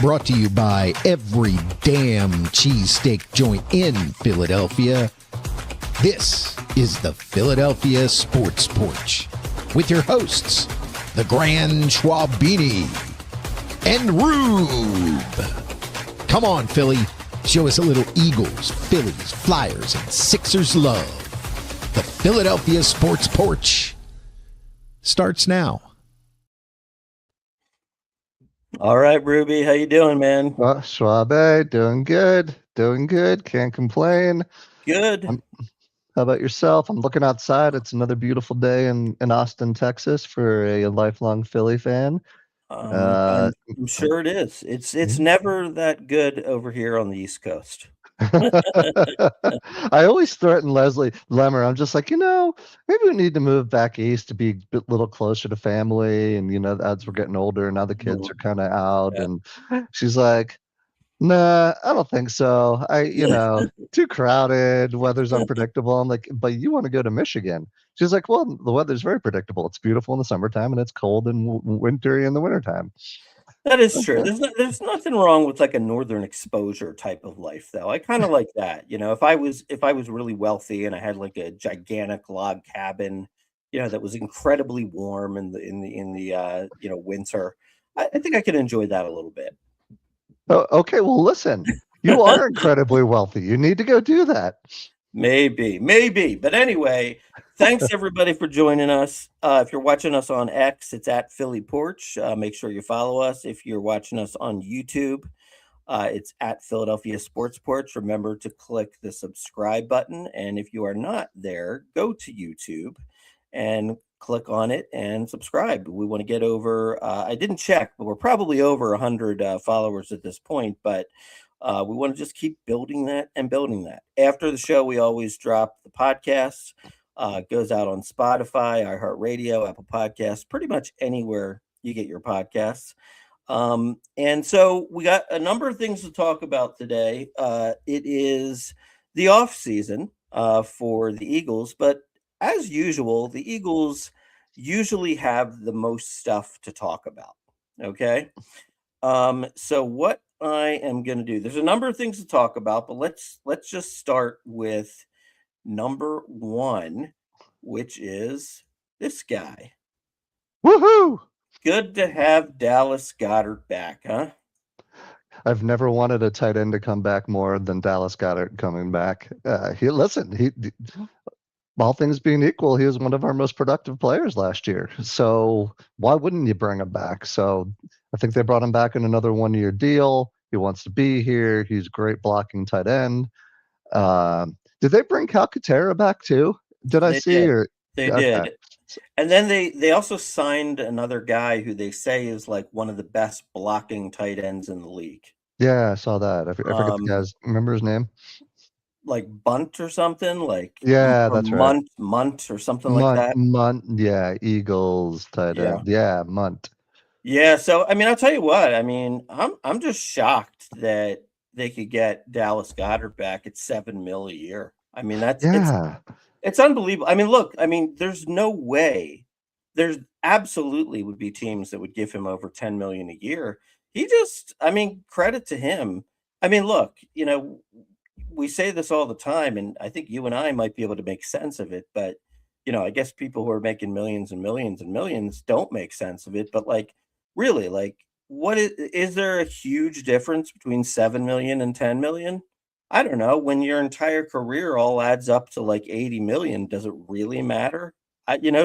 Brought to you by every damn cheesesteak joint in Philadelphia. This is the Philadelphia Sports Porch with your hosts, the Grand Schwabini and Rube. Come on, Philly. Show us a little Eagles, Phillies, Flyers, and Sixers love. The Philadelphia Sports Porch starts now. All right, Ruby, how you doing, man? Schwabe, doing good. Can't complain. Good. How about yourself? I'm looking outside. It's another beautiful day in Austin, Texas for a lifelong Philly fan. I'm sure it is. It's never that good over here on the East Coast. I always threaten Leslie Lemmer. I'm just like, maybe we need to move back east to be a little closer to family. And, as we're getting older, now the kids are kind of out. Yeah. And she's like, nah, I don't think so. Too crowded, weather's unpredictable. I'm like, but you want to go to Michigan? She's like, well, the weather's very predictable. It's beautiful in the summertime and it's cold and wintry in the wintertime. That is true. There's nothing wrong with like a northern exposure type of life, though. I kind of like that. If I was really wealthy and I had like a gigantic log cabin, that was incredibly warm in the winter, I think I could enjoy that a little bit. Oh, okay, well, listen, you are incredibly wealthy. You need to go do that. Maybe. But anyway, thanks everybody for joining us. If you're watching us on X, it's at Philly Porch. Make sure you follow us. If you're watching us on YouTube, it's at Philadelphia Sports Porch. Remember to click the subscribe button. And if you are not there, go to YouTube and click on it and subscribe. We want to get over, I didn't check, but we're probably over 100 followers at this point, but we want to just keep building that and building that. After the show, we always drop the podcast. It goes out on Spotify, iHeartRadio, Apple Podcasts, pretty much anywhere you get your podcasts. And so we got a number of things to talk about today. It is the off season for the Eagles, but as usual, the Eagles usually have the most stuff to talk about. Okay. So what I am going to do, there's a number of things to talk about, but let's just start with number one, which is this guy. Woohoo! Good to have Dallas Goedert back, huh? I've never wanted a tight end to come back more than Dallas Goedert coming back. All things being equal, he was one of our most productive players last year. So why wouldn't you bring him back? So I think they brought him back in another 1-year deal. He wants to be here. He's great blocking tight end. Did they bring Calcaterra back too? Did I see? They did. And then they also signed another guy who they say is like one of the best blocking tight ends in the league. Yeah, I saw that. I forget the guy's. Remember his name? Like Bunt or something, like that's right. Munt or something like that. Munt, yeah, Eagles tight end. Yeah, Munt. Yeah, so I mean, I'll tell you what. I mean, I'm just shocked that they could get Dallas Goedert back at $7 million a year. I mean, it's unbelievable. I mean, look, there's no way. There's absolutely would be teams that would give him over $10 million a year. Credit to him. I mean, look, we say this all the time, and I think you and I might be able to make sense of it, but I guess people who are making millions and millions and millions don't make sense of it. But like, really, like, what is there a huge difference between 7 million and 10 million? I don't know. When your entire career all adds up to like 80 million, does it really matter?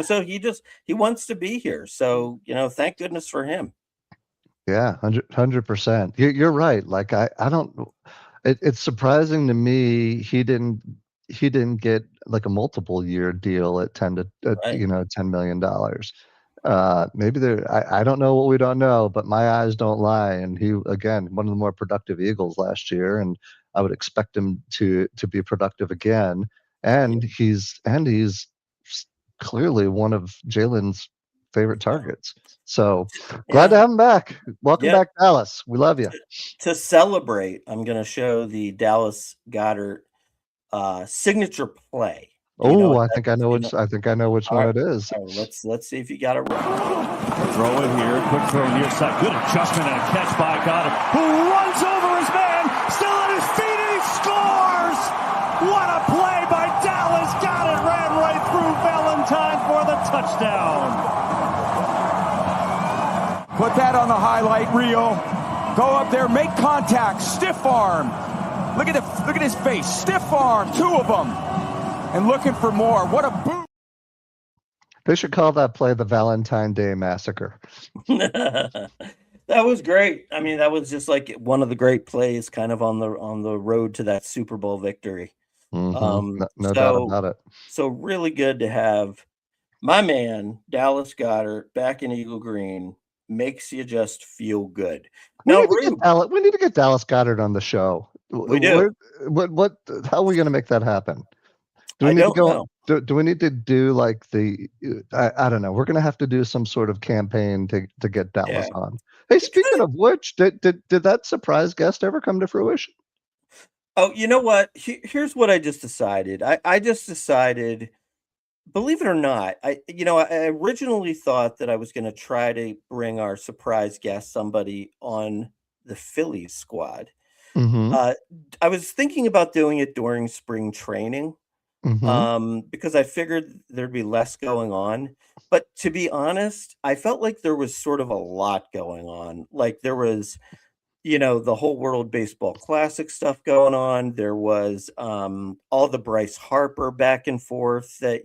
So he wants to be here. So, thank goodness for him. Yeah, 100%. You're right. Like, I don't know. It's surprising to me he didn't get like a multiple year deal at $10 million. Maybe I don't know what we don't know, but my eyes don't lie. And he, again, one of the more productive Eagles last year, and I would expect him to be productive again. And he's clearly one of Jalen's favorite targets. So glad to have him back. Welcome back, Dallas. We love you. To celebrate, I'm going to show the Dallas Goedert signature play. Do you know Oh, what I that think I is? know You which. know? I think I know which All one right, it is. all right, let's see if you got it right. Throw it here. Quick throw near side. Good adjustment and a catch by Goedert, who runs over his man. Still at his feet and he scores! What a play by Dallas. Goedert ran right through Valentine for the touchdown. Put that on the highlight reel. Go up there, make contact, stiff arm. Look at his face, stiff arm, 2 of them. And looking for more. What a boot. They should call that play the Valentine Day Massacre. That was great. I mean, that was just like one of the great plays kind of on the road to that Super Bowl victory. Mm-hmm. No doubt So about it. so really good to have my man, Dallas Goedert, back in Eagle Green. Makes you just feel good. We Now, need to get Rube, Dallas. We need to get Dallas Goedert on the show. we do. What? How are we going to make that happen? Do we I need to don't go? know. Do we need to do like the? I don't know. We're going to have to do some sort of campaign to get Dallas Yeah. on. Hey, speaking of which, did that surprise guest ever come to fruition? Oh, you know what? Here's what I just decided. I just decided, believe it or not, I originally thought that I was going to try to bring our surprise guest, somebody on the Phillies squad. Mm-hmm. I was thinking about doing it during spring training, Mm-hmm. because I figured there'd be less going on. But to be honest, I felt like there was sort of a lot going on. Like there was, the whole World Baseball Classic stuff going on. There was all the Bryce Harper back and forth that,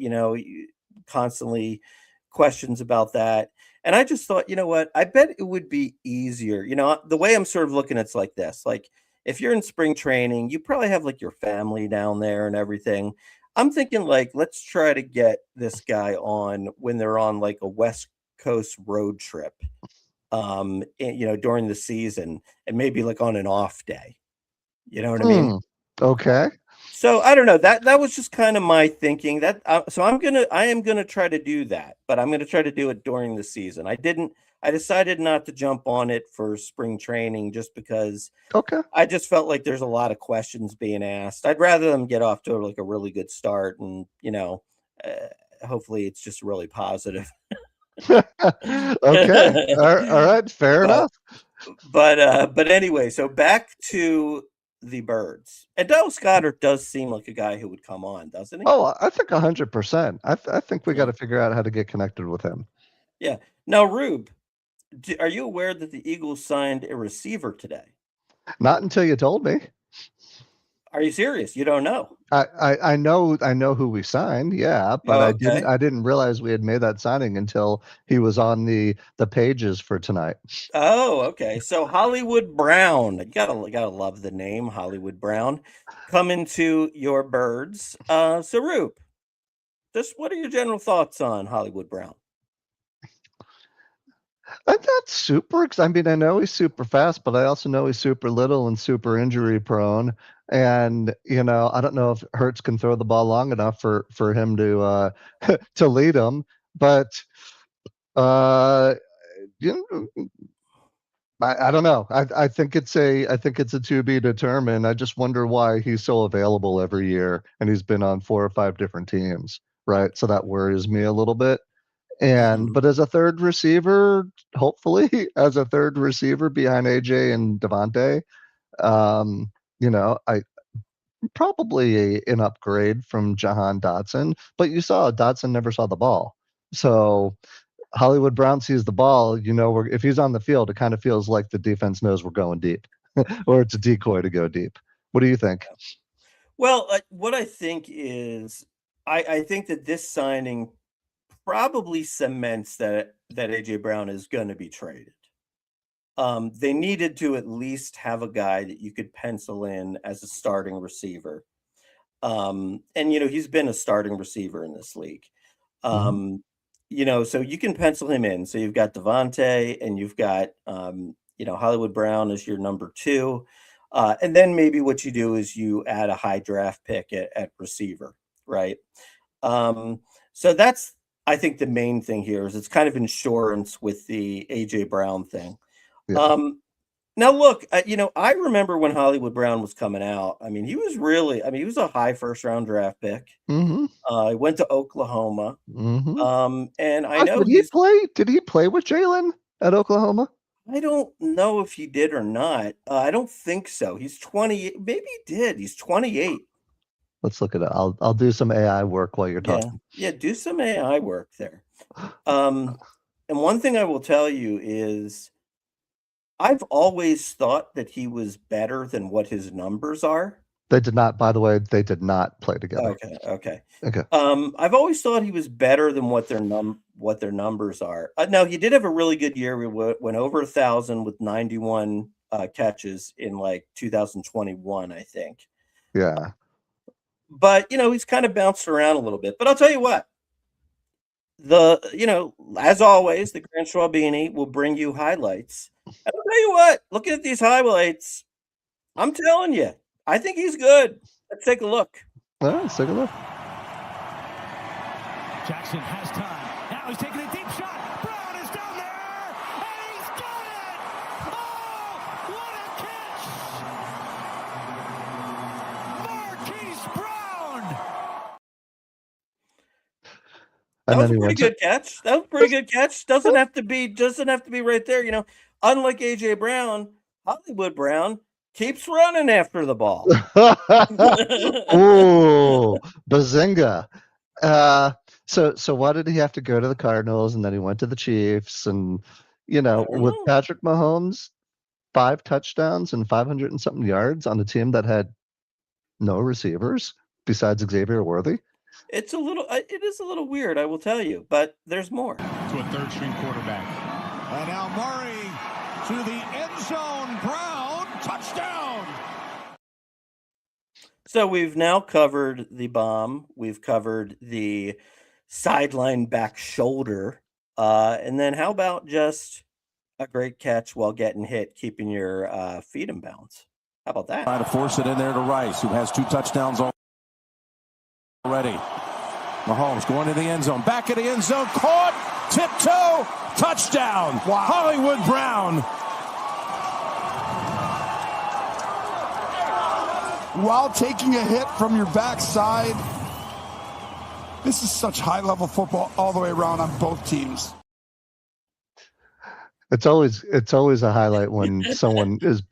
constantly questions about that. And I just thought, you know what? I bet it would be easier. The way I'm sort of looking, it's like this. Like if you're in spring training, you probably have like your family down there and everything. I'm thinking like let's try to get this guy on when they're on like a West Coast road trip during the season and maybe like on an off day. You know what I mean? Okay. So I don't know. That was just kind of my thinking. So I am gonna try to do that, but I'm gonna try to do it during the season. I decided not to jump on it for spring training just because Okay. I just felt like there's a lot of questions being asked. I'd rather them get off to like a really good start and hopefully it's just really positive. Okay. All right. Fair but enough. but anyway, so back to the birds. And Dallas Goedert does seem like a guy who would come on, doesn't he? Oh, I think 100%. I think we got Yeah. to figure out how to get connected with him. Yeah. Now, Rube, are you aware that the Eagles signed a receiver today? Not until you told me. Are you serious? You don't know? I know who we signed, yeah, but Oh, okay. I didn't realize we had made that signing until he was on the pages for tonight. Oh, okay. So Hollywood Brown, you gotta love the name Hollywood Brown, coming to your birds. So Rube, just what are your general thoughts on Hollywood Brown? I'm not super. I mean, I know he's super fast, but I also know he's super little and super injury prone. And I don't know if Hurts can throw the ball long enough for him to to lead him. But uh, you know, I don't know. I think it's a to be determined. I just wonder why he's so available every year, and he's been on 4 or 5 different teams, right? So that worries me a little bit. Mhm. But as a third receiver, hopefully as a third receiver behind AJ and Devontae, I probably an upgrade from Jahan Dotson. But you saw Dotson never saw the ball, so Hollywood Brown sees the ball. If he's on the field, it kind of feels like the defense knows we're going deep, or it's a decoy to go deep. What do you think? Well, what I think is, I think that this signing probably cements that AJ Brown is going to be traded. They needed to at least have a guy that you could pencil in as a starting receiver. And he's been a starting receiver in this league. Hmm. So you can pencil him in. So you've got Devontae and you've got Hollywood Brown as your number 2. And then maybe what you do is you add a high draft pick at receiver, right? So that's, I think, the main thing here is it's kind of insurance with the AJ Brown thing. Yeah. Um, Now, look, I remember when Hollywood Brown was coming out. I mean, he was a high first round draft pick. Mm-hmm. He went to Oklahoma. Mm-hmm. And I know did he play? Did he play with Jalen at Oklahoma? I don't know if he did or not. I don't think so. He's 28. Maybe he did. He's 28. Let's look at it. I'll do some AI work while you're talking. Yeah, do some AI work there. And one thing I will tell you is I've always thought that he was better than what his numbers are. They did not, by the way, they did not play together. Okay. Okay. I've always thought he was better than what their numbers are. Now he did have a really good year. We went over 1,000 with 91 catches in like 2021, I think. Yeah. But he's kind of bounced around a little bit. But I'll tell you what, as always, the Grand Schwabini will bring you highlights. And I'll tell you what, looking at these highlights, I'm telling you, I think he's good. Let's take a look. All right, let's take a look. Jackson has time. Now he's taking a deep shot. Brown is down there, and he's got it! Oh, what a catch! Marquise Brown! That was a pretty good catch. That was a pretty good catch. Doesn't have to be right there. Unlike AJ Brown, Hollywood Brown keeps running after the ball. Ooh, bazinga. So why did he have to go to the Cardinals and then he went to the Chiefs? And with Patrick Mahomes, 5 touchdowns and 500 and something yards on a team that had no receivers besides Xavier Worthy. It is a little weird, I will tell you, but there's more. To a third string quarterback. And now Murray to the end zone. Brown, touchdown. So we've now covered the bomb. We've covered the sideline back shoulder. And then how about just a great catch while getting hit, keeping your feet in bounds? How about that? Trying to force it in there to Rice, who has 2 touchdowns already. Mahomes going to the end zone. Back of the end zone. Caught. Tiptoe. Touchdown. Wow. Hollywood Brown. While taking a hit from your backside. This is such high-level football all the way around on both teams. It's always a highlight when someone is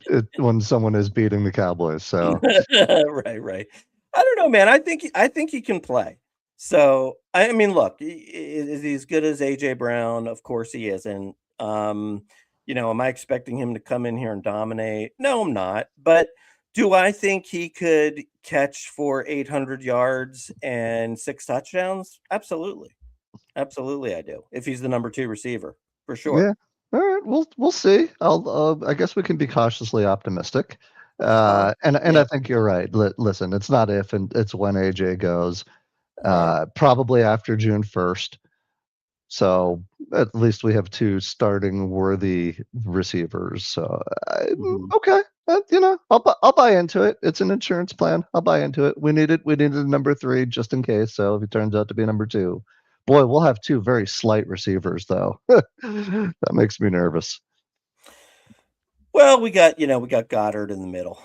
beating the Cowboys. So right. I don't know, man. I think he can play. So I mean, look, is he as good as AJ Brown? Of course he isn't. Am I expecting him to come in here and dominate? No, I'm not. But do I think he could catch for 800 yards and 6 touchdowns? Absolutely. Absolutely, I do. If he's the number 2 receiver, for sure. Yeah. All right. We'll see. I guess we can be cautiously optimistic. And I think you're right. Listen, it's not if, and it's when AJ goes. Probably after June 1st. So at least we have 2 starting worthy receivers. So okay, I'll buy into it. It's an insurance plan. I'll buy into it. We needed a number 3 just in case. So if he turns out to be number 2, boy, we'll have 2 very slight receivers though. That makes me nervous. Well, we got Goedert in the middle.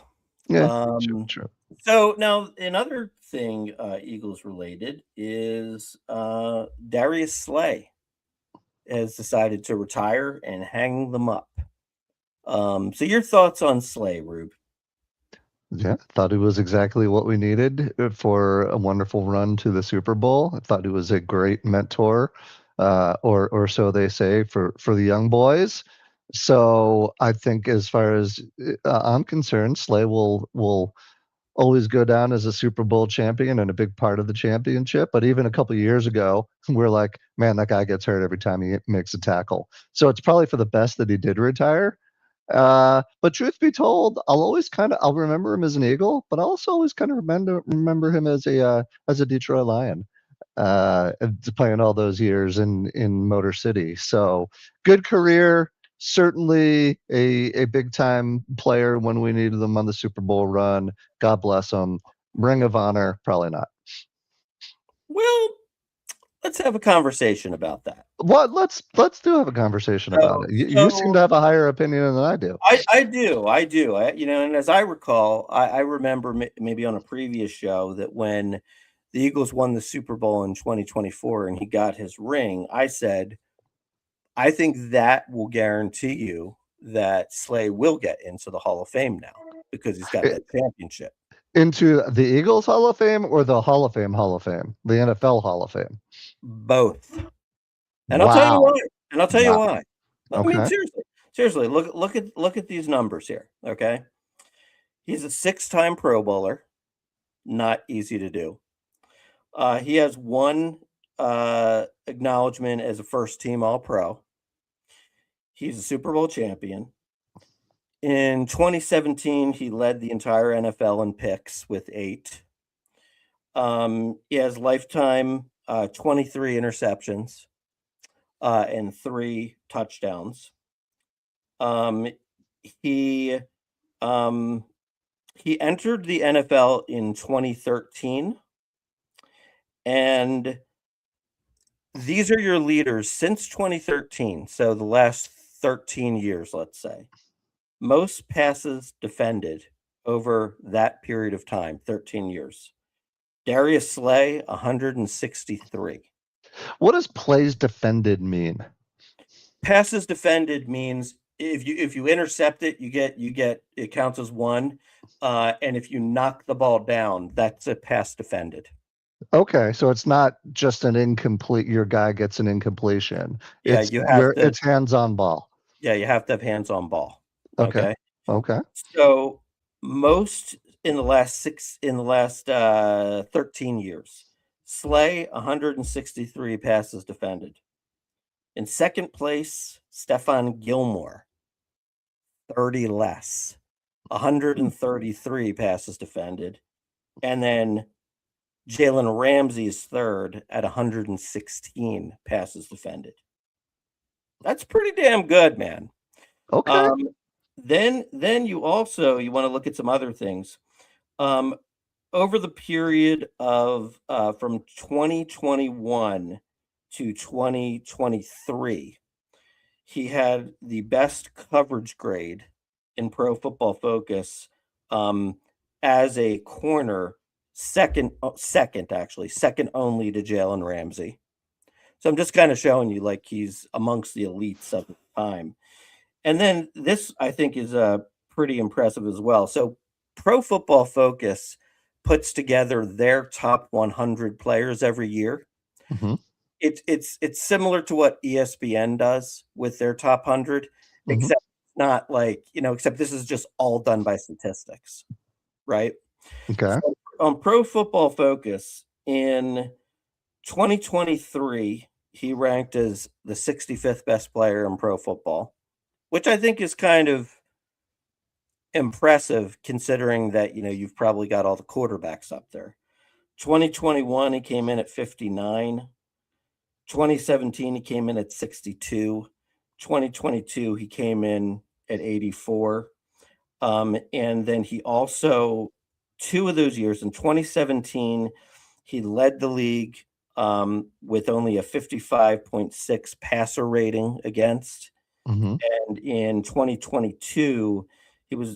Yeah, true. So now another thing Eagles related is Darius Slay has decided to retire and hang them up. So your thoughts on Slay, Rube? Yeah, thought he was exactly what we needed for a wonderful run to the Super Bowl. I thought he was a great mentor, or so they say, for the young boys. So I think as far as I'm concerned, Slay will always go down as a Super Bowl champion and a big part of the championship. But even a couple of years ago, we're like, man, that guy gets hurt every time he makes a tackle. So it's probably for the best that he did retire. But truth be told, I'll remember him as an Eagle, but I'll also always kind of remember him as a Detroit Lion, playing all those years in Motor City. So good career. Certainly a big time player when we needed them on the Super Bowl run. God bless him. Ring of Honor, probably not. Well, let's have a conversation about that. What? Let's do have a conversation about it. You seem to have a higher opinion than I do. I do. And as I recall, I remember maybe on a previous show that when the Eagles won the Super Bowl in 2024 and he got his ring, I said, I think that will guarantee you that Slay will get into the Hall of Fame now because he's got that championship. Into the Eagles Hall of Fame or the Hall of Fame, the NFL Hall of Fame? Both. And Wow. I'll tell you why. I'll tell you why. Okay. I mean, seriously, look at these numbers here. Okay. He's a 6-time Pro Bowler. Not easy to do. He has one acknowledgement as a first team All-Pro. He's a Super Bowl champion. In 2017, he led the entire NFL in picks with 8. He has lifetime 23 interceptions and 3 touchdowns. He entered the NFL in 2013, and these are your leaders since 2013. So the last 13 years, let's say. Most passes defended over that period of time, 13 years. Darius Slay, 163. What does plays defended mean? Passes defended means if you intercept it, you get it counts as 1. And if you knock the ball down, that's a pass defended. Okay, so it's not just an incomplete. Your guy gets an incompletion. Yeah, it's hands-on ball. Yeah, you have to have hands-on ball. Okay. So most in the last 13 years, Slay 163 passes defended. In second place, Stephon Gilmore, 30 less, 133 passes defended. And then Jalen Ramsey is third at 116 passes defended. That's pretty damn good, man. Okay. Then you want to look at some other things. Over the period of from 2021 to 2023, he had the best coverage grade in Pro Football Focus as a corner, second only to Jalen Ramsey. So I'm just kind of showing you like he's amongst the elites of the time. And then this, I think, is pretty impressive as well. So Pro Football Focus puts together their top 100 players every year. Mm-hmm. It's similar to what ESPN does with their top 100, except not like, except this is just all done by statistics, right? Okay. So on Pro Football Focus in 2023, he ranked as the 65th best player in pro football, which I think is kind of impressive considering that, you've probably got all the quarterbacks up there. 2021, he came in at 59. 2017, he came in at 62. 2022, he came in at 84. And then he also, 2 of those years, in 2017, he led the league with only a 55.6 passer rating against. Mm-hmm. And in 2022,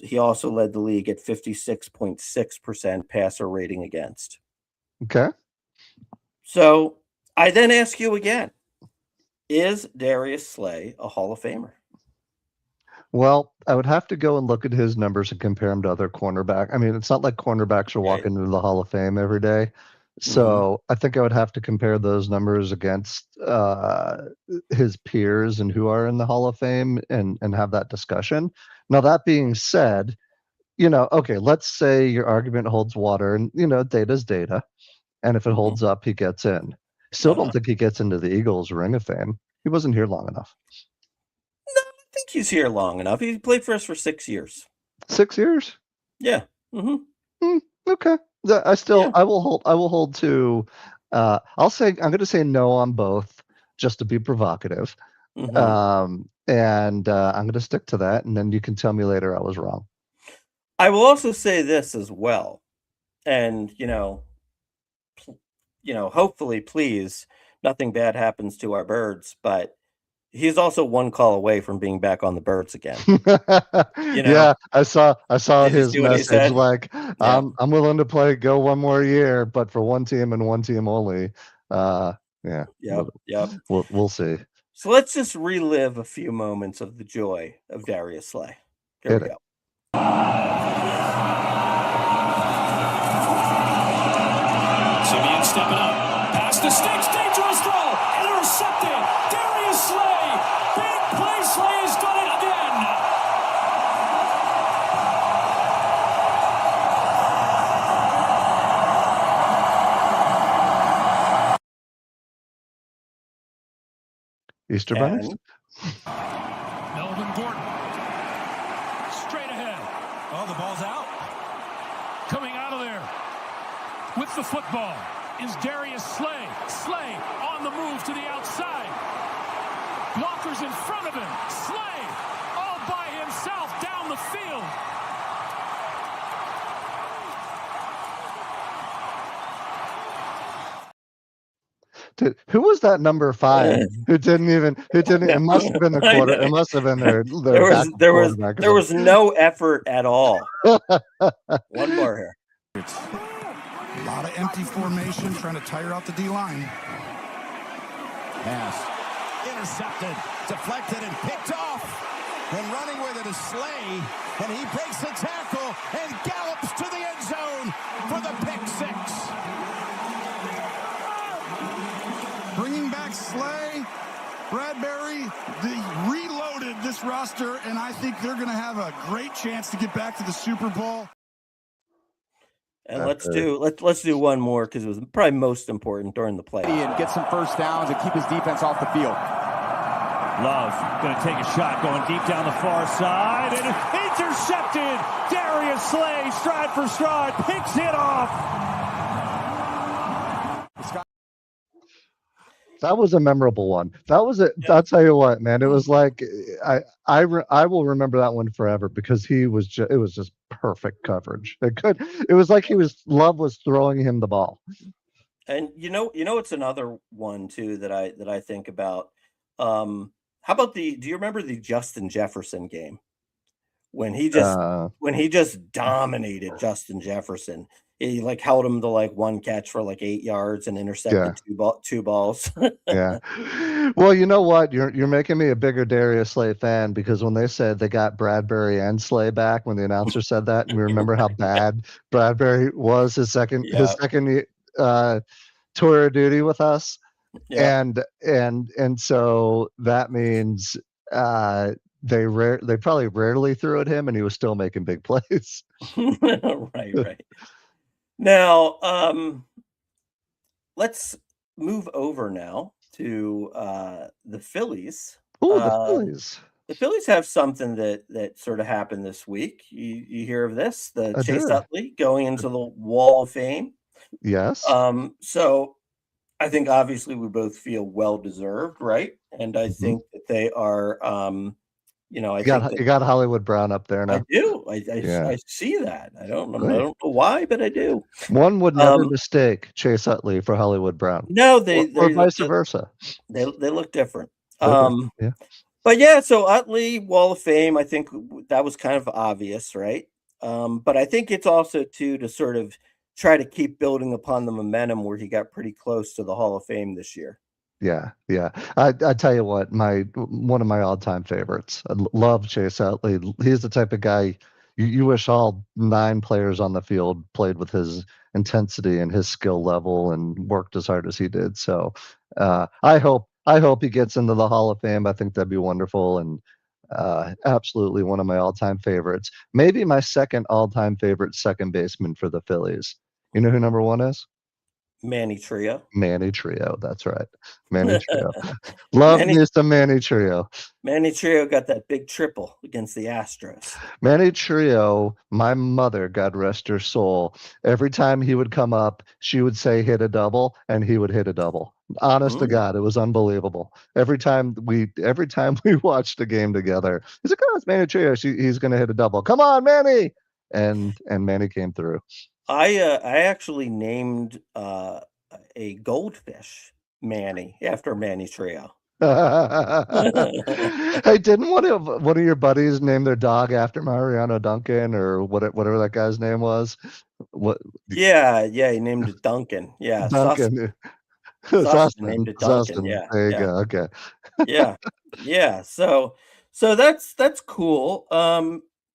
he also led the league at 56.6% passer rating against. Okay. So I then ask you again, is Darius Slay a Hall of Famer? Well, I would have to go and look at his numbers and compare him to other cornerbacks. I mean, it's not like cornerbacks are walking into the Hall of Fame every day. So I think I would have to compare those numbers against his peers and who are in the Hall of Fame and have that discussion. Now, that being said, okay, let's say your argument holds water and, data's data. And if it holds up, he gets in. Still don't think he gets into the Eagles Ring of Fame. He wasn't here long enough. No, I think he's here long enough. He played for us for 6 years. 6 years? Yeah. Okay. I will hold to I'm going to say no on both just to be provocative. And I'm going to stick to that, and then you can tell me later I was wrong. I will also say this as well. And, hopefully, please nothing bad happens to our birds, but he's also one call away from being back on the birds again. You know? Yeah, I saw Did you his see what he message said? like, Yeah. I'm willing to go one more year, but for one team and one team only. Yeah, Yep. Yep. we'll see. So let's just relive a few moments of the joy of Darius Slay. Here Hit we it. go. Simeon stepping up. Pass to Sticks. Dangerous throw. Intercepted. Darius Slay. Big play. Slay has done it again. Easter bunnies? And Melvin Gordon. Straight ahead. Oh, the ball's out. Coming out of there with the football is Darius Slay. Slay on the move to the outside. Blockers in front of him. Slay all by himself down the field. Dude, who was that number 5 who didn't it must have been the quarter. It must have been their there was no effort at all. One more here. A lot of empty formation, trying to tire out the D-line. Pass. Intercepted. Deflected and picked off. And running with it is Slay. And he breaks the tackle and gallops to the end zone for the pick 6. Bringing back Slay, Bradbury, they reloaded this roster, and I think they're going to have a great chance to get back to the Super Bowl. And let's do one more because it was probably most important during the play. And get some first downs and keep his defense off the field. Love going to take a shot, going deep down the far side, and intercepted. Darius Slay, stride for stride, picks it off. That was a memorable one. That was it. Yeah. I'll tell you what, man. It was like I will remember that one forever because it was just perfect coverage. It was like Love was throwing him the ball. And it's another one too that I think about. How about do you remember the Justin Jefferson game when he just dominated Justin Jefferson? He held him to one catch for 8 yards and intercepted two balls. Yeah. Well, you know what? You're making me a bigger Darius Slay fan because when they said they got Bradbury and Slay back, when the announcer said that, and we remember how bad Bradbury was his second tour of duty with us. Yeah. And so that means they probably rarely threw at him and he was still making big plays. Right. Now, let's move over now to the Phillies. Oh, the Phillies. The Phillies have something that sort of happened this week. You hear of this? Chase Utley going into the Wall of Fame. Yes. So I think obviously we both feel well deserved, right? And I think that they are. You got Hollywood Brown up there now. I do. I see that. I don't know why, but I do. One would never mistake Chase Utley for Hollywood Brown. No, or vice versa. They look different. But so Utley Wall of Fame. I think that was kind of obvious, right? But I think it's also to sort of try to keep building upon the momentum where he got pretty close to the Hall of Fame this year. Yeah. I tell you what, one of my all-time favorites. I love Chase Utley. He's the type of guy you wish all 9 players on the field played with his intensity and his skill level and worked as hard as he did. So I hope he gets into the Hall of Fame. I think that'd be wonderful and absolutely one of my all-time favorites. Maybe my second all-time favorite second baseman for the Phillies. You know who number 1 is? Manny Trio. That's right. Manny Trio. Love me some Manny Trio. Manny Trio got that big triple against the Astros. Manny Trio, my mother, God rest her soul, every time he would come up, she would say hit a double, and he would hit a double. Honest to God, it was unbelievable. Every time we watched a game together, he's like, "Oh, it's Manny Trio. He's going to hit a double. Come on, Manny!" And Manny came through. I actually named a goldfish Manny after Manny Trio. Hey, didn't one of your buddies name their dog after Mariano Duncan or whatever that guy's name was? What Yeah, he named it Duncan. Yeah, Duncan? Sustin named it Duncan. Sustin. Yeah, There you yeah, go. Okay. yeah, yeah. So that's cool.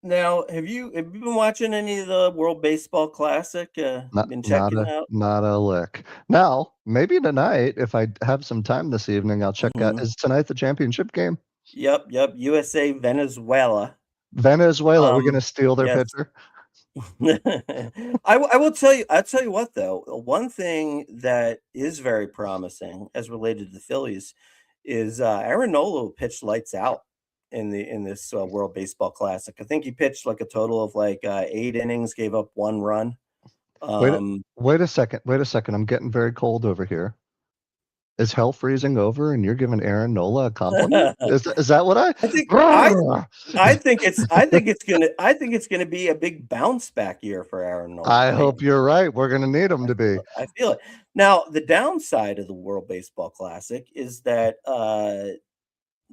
Now have you been watching any of the World Baseball Classic? Not Been not checking a out? not a lick. Now, maybe tonight, if I have some time this evening, I'll check out. Mhm. Is tonight the championship game? Yep. USA Venezuela. Venezuela, we're gonna steal their Yes. pitcher. I will tell you. I'll tell you what, though. One thing that is very promising, as related to the Phillies, is Aaron Nola pitched lights out in this World Baseball Classic. I think he pitched like a total of like 8 innings, gave up 1 run. Wait, Um, wait a second. Wait a second. I'm getting very cold over here. Is hell freezing over and you're giving Aaron Nola a compliment? Is that what I? I think Grrr! I think it's gonna be a big bounce back year for Aaron Nola. I hope you're right. We're gonna need him to be. I feel it. Now, the downside of the World Baseball Classic is that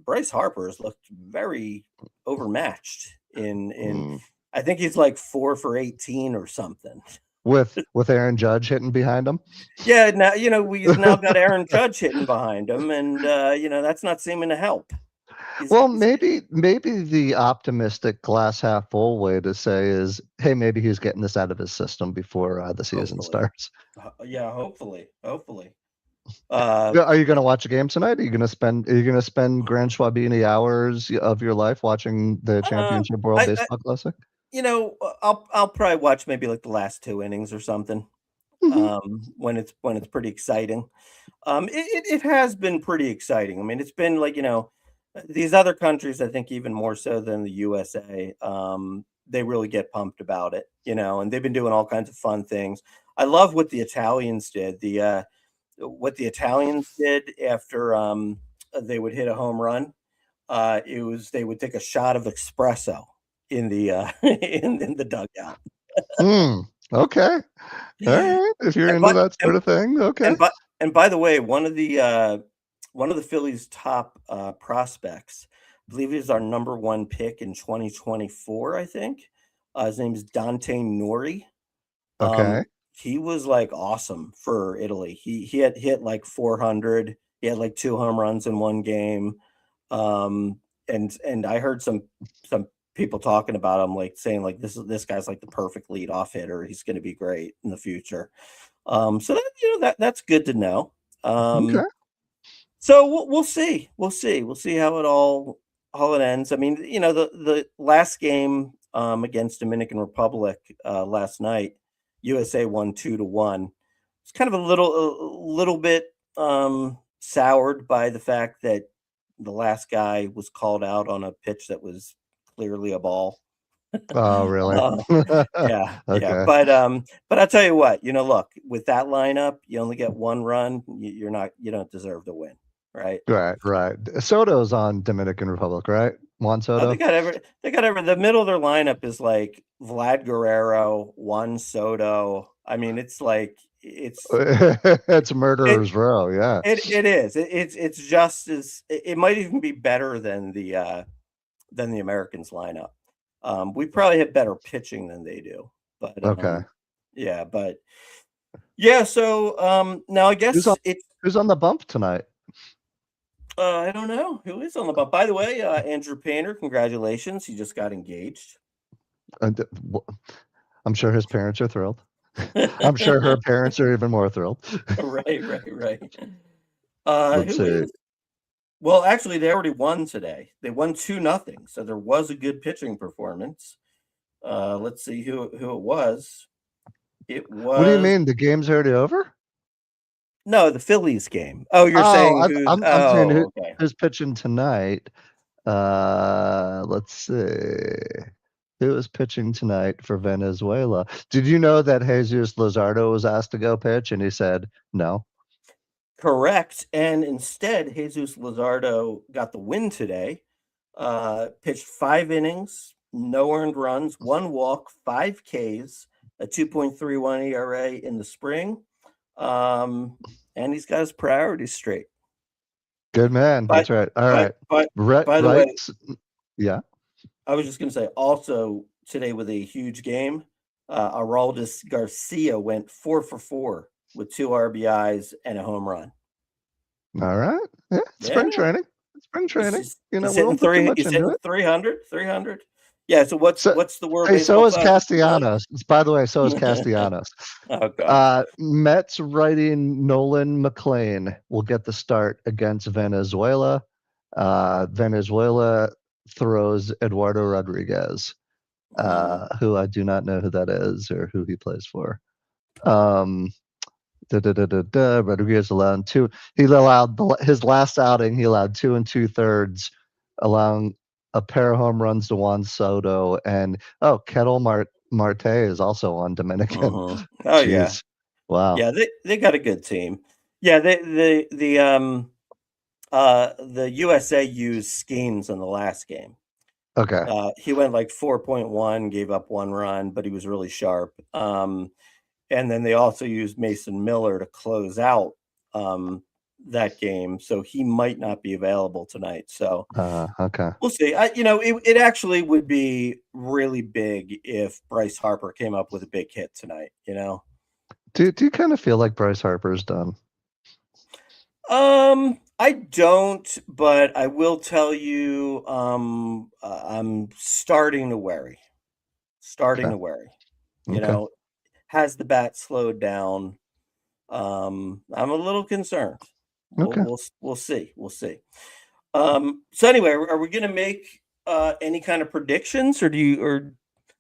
Bryce Harper has looked very overmatched in Mm. I think he's like 4 for 18 or something. With Aaron Judge hitting behind him. Yeah, now we've now got Aaron Judge hitting behind him, and that's not seeming to help. Well, maybe the optimistic glass half full way to say is, hey, maybe he's getting this out of his system before the season Hopefully. starts. Yeah, hopefully. Are you going to watch a game tonight? Are you going to spend Grand Schwabini hours of your life watching the Championship World Baseball Classic? I'll probably watch maybe like the last 2 innings or something. When it's pretty exciting. It has been pretty exciting. I mean, it's been like, these other countries, I think even more so than the USA, they really get pumped about it, and they've been doing all kinds of fun things. I love what the Italians did. What the Italians did after they would hit a home run, they would take a shot of espresso in the in the dugout. Okay. All right. If you're into that sort of thing, okay. And by the way, one of the Phillies' top prospects, I believe he's our number 1 pick in 2024. I think his name is Dante Nori. Okay. He was like awesome for Italy. He had hit like 400. He had like 2 home runs in one game. And I heard some people talking about him, like saying like this guy's like the perfect leadoff hitter. He's going to be great in the future. So that's good to know. Okay. So we'll see. We'll see how it ends. I mean, the last game against Dominican Republic last night, USA won 2-1. It's kind of a little bit soured by the fact that the last guy was called out on a pitch that was clearly a ball. Oh, really? Yeah. Okay. But I'll tell you what, look, with that lineup, you only get 1 run. You don't deserve to win, right? Right. Soto's on Dominican Republic, right? Juan Soto. They got the middle of their lineup is like Vlad Guerrero, Juan Soto. I mean, it's like it's murderer's row. Yeah. It is. It's just as it might even be better than the Americans lineup. We probably have better pitching than they do, but okay. So now I guess who's on the bump tonight? I don't know who is on the bump. By the way, Andrew Painter, congratulations! He just got engaged. I'm sure his parents are thrilled. I'm sure her parents are even more thrilled. Right. Let's see. Well, actually, they already won today. They won 2-0, so there was a good pitching performance. Let's see who it was. It was. What do you mean? The game's already over? No, the Phillies game. Oh, you're saying I'm saying okay. Who's pitching tonight? Let's see. Who is pitching tonight for Venezuela? Did you know that Jesus Luzardo was asked to go pitch and he said no? Correct. And instead, Jesus Luzardo got the win today. Pitched 5 innings, no earned runs, 1 walk, 5 Ks, a 2.31 ERA in the spring. and he's got his priorities straight. Good man. But, That's right. All right. by the way, Yeah. I was just going to say also today with a huge game, Aroldis Garcia went 4 for 4 with 2 RBIs and a home run. All right. Yeah. Spring training. He's We hitting don't put too much he's into hitting it. 300. Yeah. So what's the World Hey, Baseball so is Classic? Castellanos. By the way, so is Castellanos. Oh God. Mets writing Nolan McLean will get the start against Venezuela. Venezuela throws Eduardo Rodriguez, who I do not know who that is or who he plays for. Rodriguez allowed 2. He allowed his last outing. He allowed 2 2/3, allowing a pair of home runs to Juan Soto, and Kettle Marte is also on Dominican. Oh Jeez. yeah. Wow. Yeah, they got a good team. Yeah, the USA used schemes in the last game. Okay. He went like 4.1, gave up 1 run, but he was really sharp. And then they also used Mason Miller to close out that game, so he might not be available tonight. So okay, we'll see. It actually would be really big if Bryce Harper came up with a big hit tonight. Do you kind of feel like Bryce Harper's done? I don't, but I will tell you, I'm starting to worry. Okay. Has the bat slowed down? I'm a little concerned. Okay. We'll see. So anyway, are we going to make any kind of predictions, or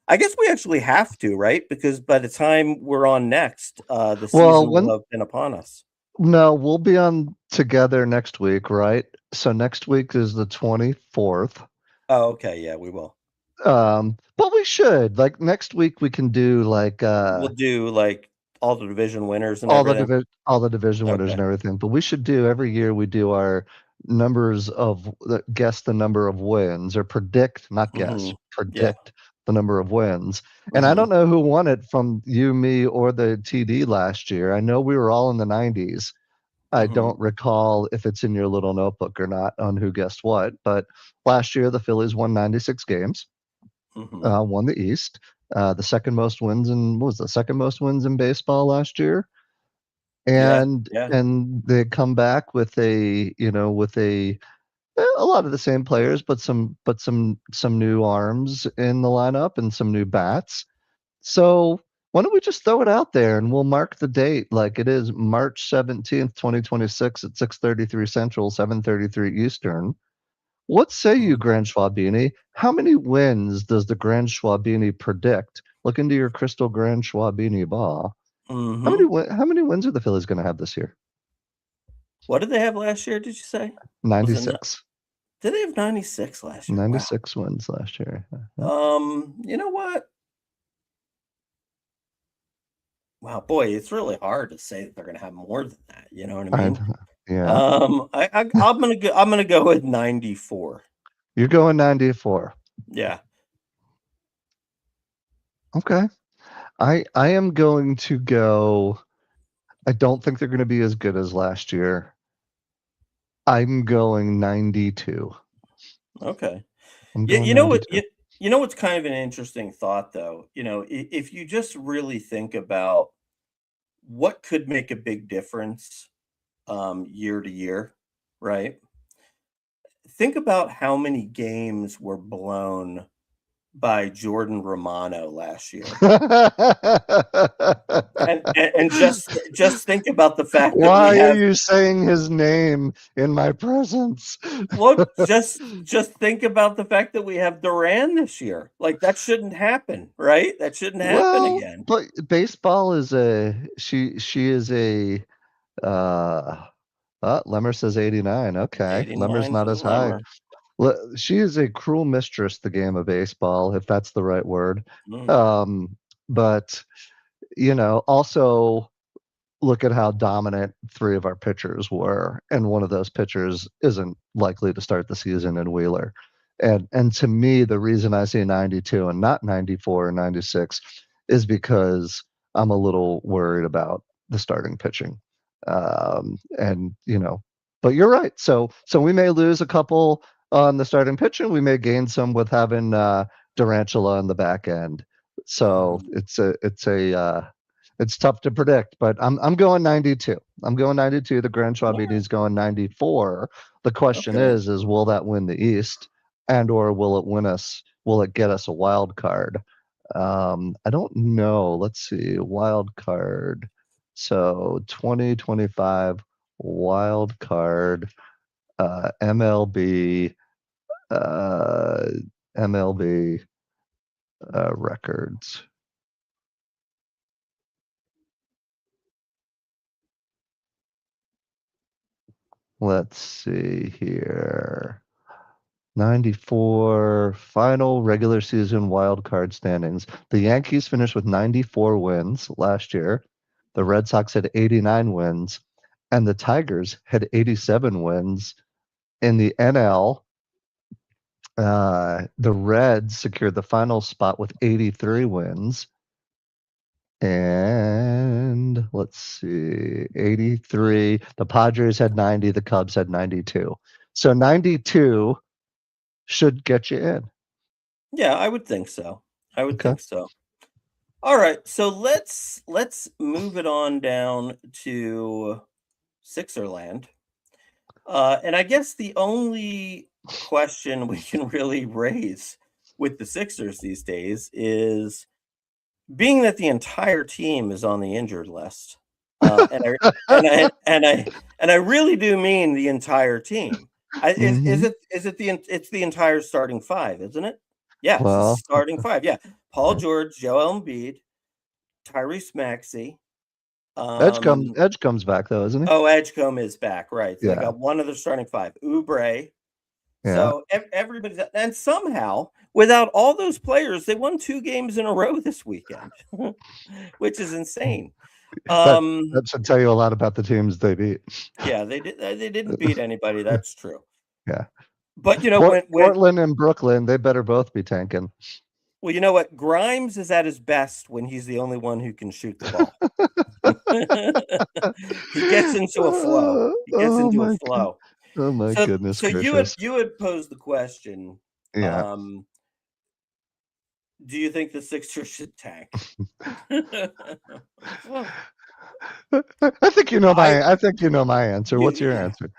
I guess we actually have to, right? Because by the time we're on next, the season will have been upon us. No, we'll be on together next week, right? So next week is the 24th. Oh, okay. Yeah, we will. But we should, like, next week we can do like we'll do like all the division winners and all everything. the division winners and everything. But we should do every year we do our numbers of guess the number of wins, or predict, not guess, predict the number of wins. And I don't know who won it from you, me, or the TD last year. I know we were all in the 90s. I don't recall if it's in your little notebook or not on who guessed what, but last year the Phillies won 96 games, won the East. The second most wins in baseball last year, and they come back with a lot of the same players, but some new arms in the lineup and some new bats. So why don't we just throw it out there and we'll mark the date like it is March 17th, 2026 at 6:33 Central, 7:33 Eastern. What say you, Grand Schwabini? How many wins does the Grand Schwabini predict? Look into your crystal Grand Schwabini ball. How many wins are the Phillies going to have this year? What did they have last year, did you say? 96. Did they have 96 last year? 96 wins last year. You know what? Wow, boy, it's really hard to say that they're going to have more than that. You know what I mean? Yeah. I'm gonna go with 94. You're going 94. Yeah. Okay. I am going to go. I don't think they're going to be as good as last year. I'm going 92. Okay. You know what? You know what's kind of an interesting thought, though. If you just really think about what could make a big difference year to year, right? Think about how many games were blown by Jordan Romano last year. and just think about the fact that why are you saying his name in my presence? Well, just think about the fact that we have Duran this year. Like, that shouldn't happen, right? That shouldn't happen again. But baseball is she is a Lemmer says 89. Okay. Lemmer's not as high. She is a cruel mistress, the game of baseball, if that's the right word. But also look at how dominant 3 of our pitchers were, and one of those pitchers isn't likely to start the season in Wheeler. And to me, the reason I say 92 and not 94 or 96 is because I'm a little worried about the starting pitching. And but you're right. So we may lose a couple on the starting pitch, and we may gain some with having Durantula on the back end. So it's tough to predict, but I'm going 92. I'm going 92. The Grand Schwabini is going 94. The question Okay. is will that win the East, and or will it win us? Will it get us a wild card? I don't know. Let's see. Wild card. So 2025 wild card, MLB, uh, MLB records. Let's see here. 94 final regular season wild card standings. The Yankees finished with 94 wins last year. The Red Sox had 89 wins, and the Tigers had 87 wins. In the NL, the Reds secured the final spot with 83 wins. And let's see, 83. The Padres had 90. The Cubs had 92. So 92 should get you in. Yeah, I would think so. Okay. Think so. All right, so let's move it on down to Sixerland. And I guess the only question we can really raise with the Sixers these days is, being that the entire team is on the injured list, and I really do mean the entire team. It's the entire starting five, isn't it? Yeah, it's the Well, starting five. Yeah, Paul George, Joel Embiid, Tyrese Maxey. Edge comes back though, isn't he? Oh, Edgecombe is back, right? So they Yeah. got one of the starting five. Oubre. Yeah. So everybody's, and somehow, without all those players, they won 2 games in a row this weekend, which is insane. That should tell you a lot about the teams they beat. Yeah, they didn't beat anybody. That's true. Yeah. But when Portland and Brooklyn, they better both be tanking. Well, you know what? Grimes is at his best when he's the only one who can shoot the ball. He gets into a flow. Oh my goodness So gracious. you had posed the question. Yeah. Do you think the Sixers should tank? I think you know my answer. What's your answer?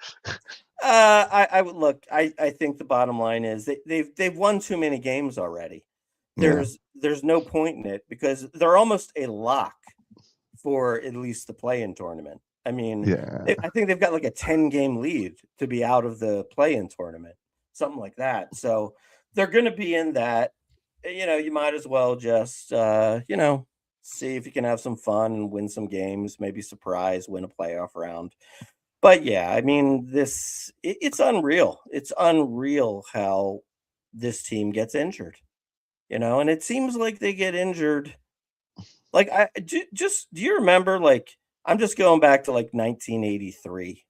I would look. I think the bottom line is they've won too many games already. There's no point in it because they're almost a lock for at least the play-in tournament. I mean, I think they've got like a 10-game lead to be out of the play-in tournament, something like that. So they're going to be in that. You might as well just see if you can have some fun and win some games, maybe surprise, win a playoff round. But yeah, I mean, it's unreal. It's unreal how this team gets injured. And it seems like they get injured. Like, do you remember, like, I'm just going back to like 1983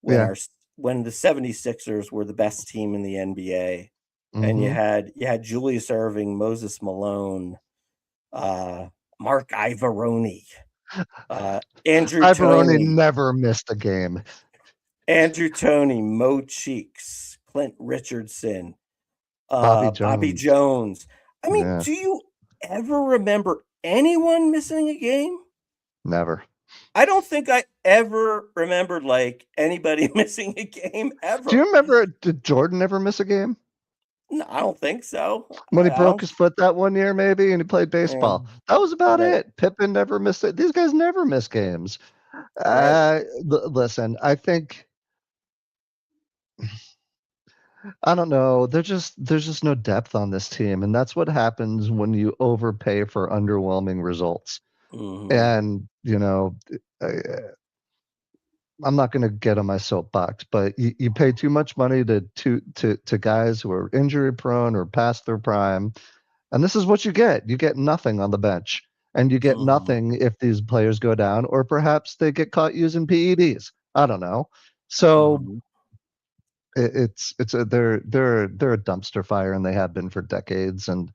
when the 76ers were the best team in the NBA. Mm-hmm. And you had Julius Erving, Moses Malone, Mark Ivaroni, Andrew Ivaroni Toney. Never missed a game. Andrew Toney, Mo Cheeks, Clint Richardson, Bobby Jones. I mean, do you ever remember anyone missing a game? Never. I don't think I ever remembered like anybody missing a game ever. Do you remember? Did Jordan ever miss a game? No, I don't think so. When he broke his foot that one year, maybe, and he played baseball. That was about it. Pippen never missed it. These guys never miss games. Right. Listen, I think, I don't know. There's just no depth on this team, and that's what happens when you overpay for underwhelming results. Mm-hmm. And I'm not going to get on my soapbox, but you pay too much money to guys who are injury prone or past their prime, and this is what you get. You get nothing on the bench, and you get nothing if these players go down, or perhaps they get caught using PEDs. I don't know. So they're a dumpster fire, and they have been for decades. And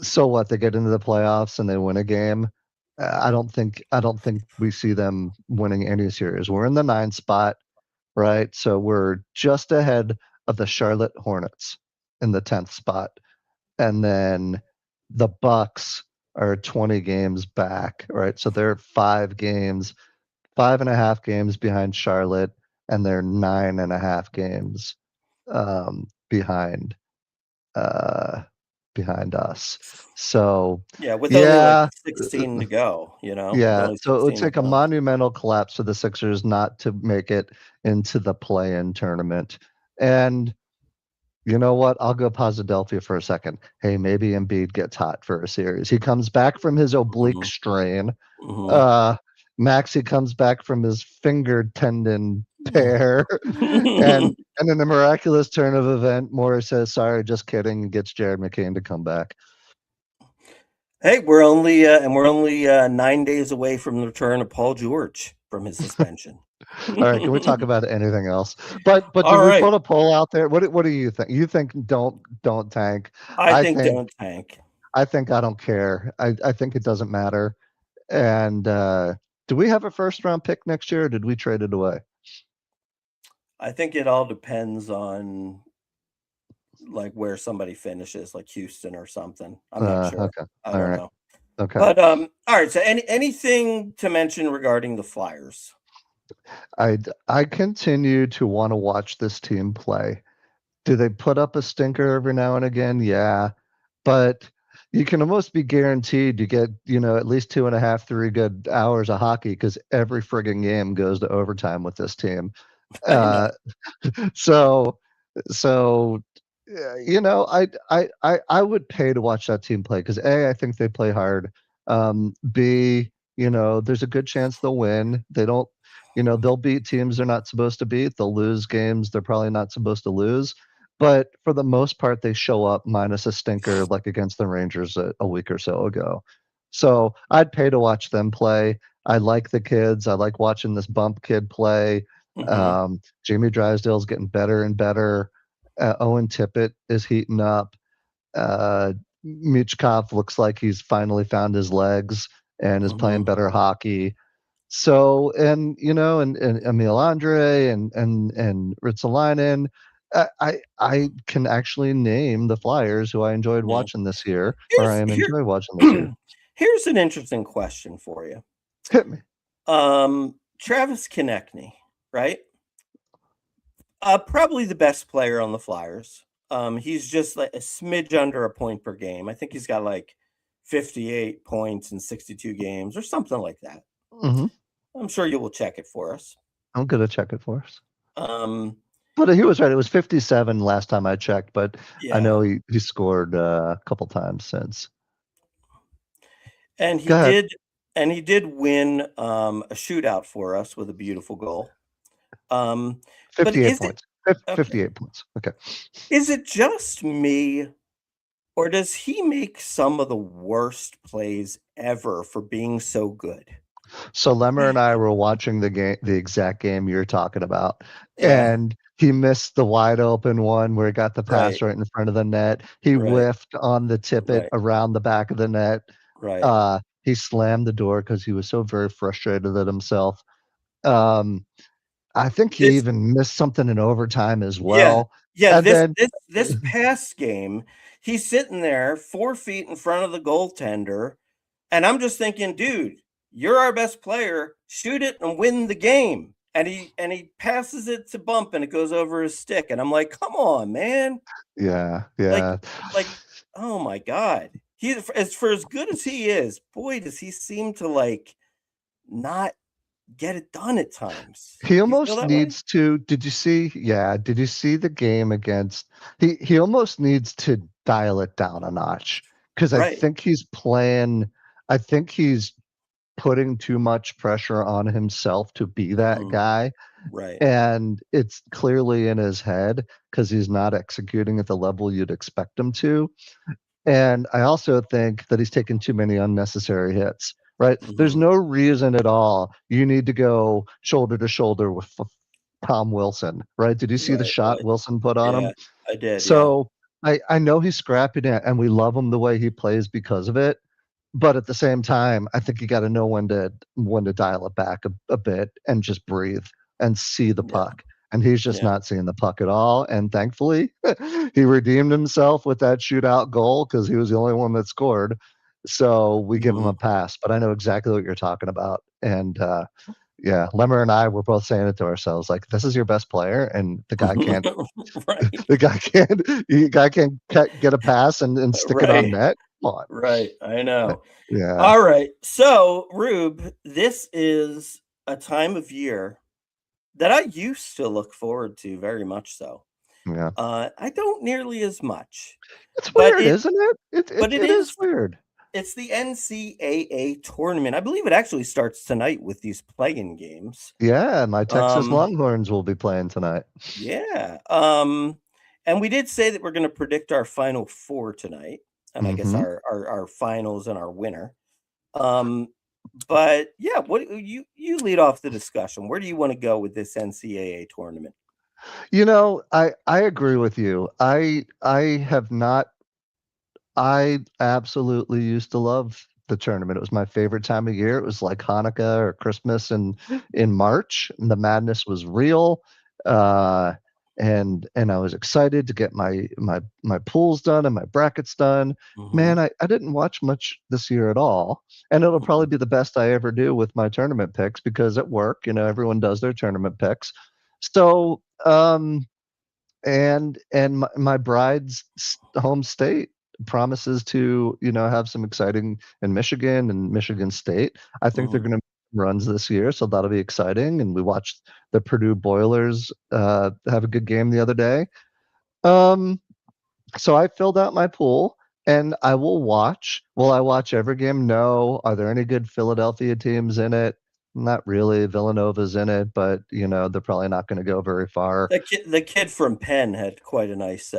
so what? They get into the playoffs and they win a game. I don't think we see them winning any series. We're in the 9 spot, right? So we're just ahead of the Charlotte Hornets in the 10th spot, and then the Bucks are 20 games back, right? So they're 5.5 games behind Charlotte, and they're 9.5 games behind uh, behind us. So Yeah, with only like yeah, 16 to go, with yeah. only So it would 16 to take a go. monumental collapse for the Sixers not to make it into the play-in tournament. And you know what? I'll go Posidelphia for a second. Hey, maybe Embiid gets hot for a series. He comes back from his oblique Mhm, strain. mhm. Uh, Maxi comes back from his finger tendon tear, and in a miraculous turn of event, Morris says, "Sorry, just kidding," and gets Jared McCain to come back. Hey, we're only 9 days away from the return of Paul George from his suspension. All right, can we talk about anything else? But did All we right. put a poll out there? What do you think? You think don't tank? I I think think don't tank. I don't care. I think it doesn't matter. And do we have a first round pick next year, or did we trade it away? I think it all depends on like where somebody finishes, like Houston or something. I'm not sure. Okay. I All don't right. know. Okay. But all right, so anything to mention regarding the Flyers? I continue to want to watch this team play. Do they put up a stinker every now and again? Yeah. But you can almost be guaranteed to get, at least 2.5, 3 good hours of hockey because every frigging game goes to overtime with this team. I know. Uh, so so I would pay to watch that team play because I think they play hard. B, there's a good chance they'll win. They don't, they'll beat teams they're not supposed to beat. They'll lose games they're probably not supposed to lose. But for the most part, they show up minus a stinker like against the Rangers a week or so ago. So I'd pay to watch them play. I like the kids. I like watching this bump kid play. Mhm. Jamie Drysdale's getting better and better. Owen Tippett is heating up. Michkov looks like he's finally found his legs and is playing Mhm. better hockey. So, and Emil Andre and Ritzalainen, I can actually name the Flyers who I enjoyed Yeah. watching this year, or I Here's am here enjoy watching this year. here's an interesting question for you. Hit me. Travis Konechny, right? Probably the best player on the Flyers. He's just like a smidge under a point per game. I think he's got like 58 points in 62 games or something like that. Hmm. I'm sure you will check it for us. I'm gonna check it for us. Um, But he was right. It was 57 last time I checked, but I yeah, know he scored a couple times since. and Go ahead. he did win a shootout for us with a beautiful goal. But 58 is it points. okay? 58 points. Okay. Is it just me, or does he make some of the worst plays ever for being so good? So Lemmer and I were watching the exact game you're talking about, Yeah, and he missed the wide open one where he got the right, pass right in front of the net. He right, whiffed on the tippet right, around the back of the net. right. He slammed the door because he was so very frustrated at himself. Um, I think he This even missed something in overtime as Yeah, well. yeah, And then this past game, he's sitting there 4 feet in front of the goaltender, and I'm just thinking, "Dude, you're our best player, shoot it and win the game." And he passes it to Bump, and it goes over his stick, and I'm like, "Come on, man." yeah, Like yeah. like, oh my god. He as good as he is, boy, does he seem to, like, not get it done at times. He Do you feel almost that way? needs to did you see the game against he almost needs to dial it down a notch because Right. I think he's putting too much pressure on himself to be that Mhm. guy, Right. and it's clearly in his head because he's not executing at the level you'd expect him to. And I also think that he's taken too many unnecessary hits, right? There's Mhm. no reason at all you need to go shoulder to shoulder with Tom Wilson, right? Did you see the Right, shot right. Wilson put on Yeah, him? I did, yeah. So I know he's scrapping it and we love him the way he plays because of it. but at the same time, I think you got to know when to dial it back a bit and just breathe and see the Yeah. puck. And he's just Yeah. not seeing the puck at all. And thankfully, he redeemed himself with that shootout goal because he was the only one that scored. So we give him a pass. But I know exactly what you're talking about. And yeah, Lemmer and I were both saying it to ourselves, like, this is your best player, and the guy can't Right. the guy can't get a pass and stick it on Right. net. Come on. Right. I know. Yeah. All right. So, Rube, this is a time of year that I used to look forward to very much so. Yeah. I don't nearly as much. It's But weird, isn't it? but it It is is weird. it's the NCAA tournament. I believe it actually starts tonight with these play-in games. Yeah, my Texas Um, Longhorns will be playing tonight. yeah. And we did say that we're going to predict our final four tonight, and I guess Mhm. our finals and our winner. Um, but yeah, what you lead off the discussion. Where do you want to go with this NCAA tournament? I agree with you. I have not I absolutely used to love the tournament. It was my favorite time of year. It was like Hanukkah or Christmas in March, and the madness was real. Uh, and I was excited to get my pools done and my brackets done. Hmm. Man, I didn't watch much this year at all. And it'll Hmm. probably be the best I ever do with my tournament picks because at work, everyone does their tournament picks. So, and my bride's home state promises to have some exciting in Michigan and Michigan State. I think they're Hmm. going to runs this year, so that'll be exciting. And we watched the Purdue Boilers have a good game the other day. Um, so I filled out my pool. And I will watch. Will I watch every game? No. Are there any good Philadelphia teams in it? Not really. Villanova's in it, but they're probably not going to go very far. The kid from Penn had quite a nice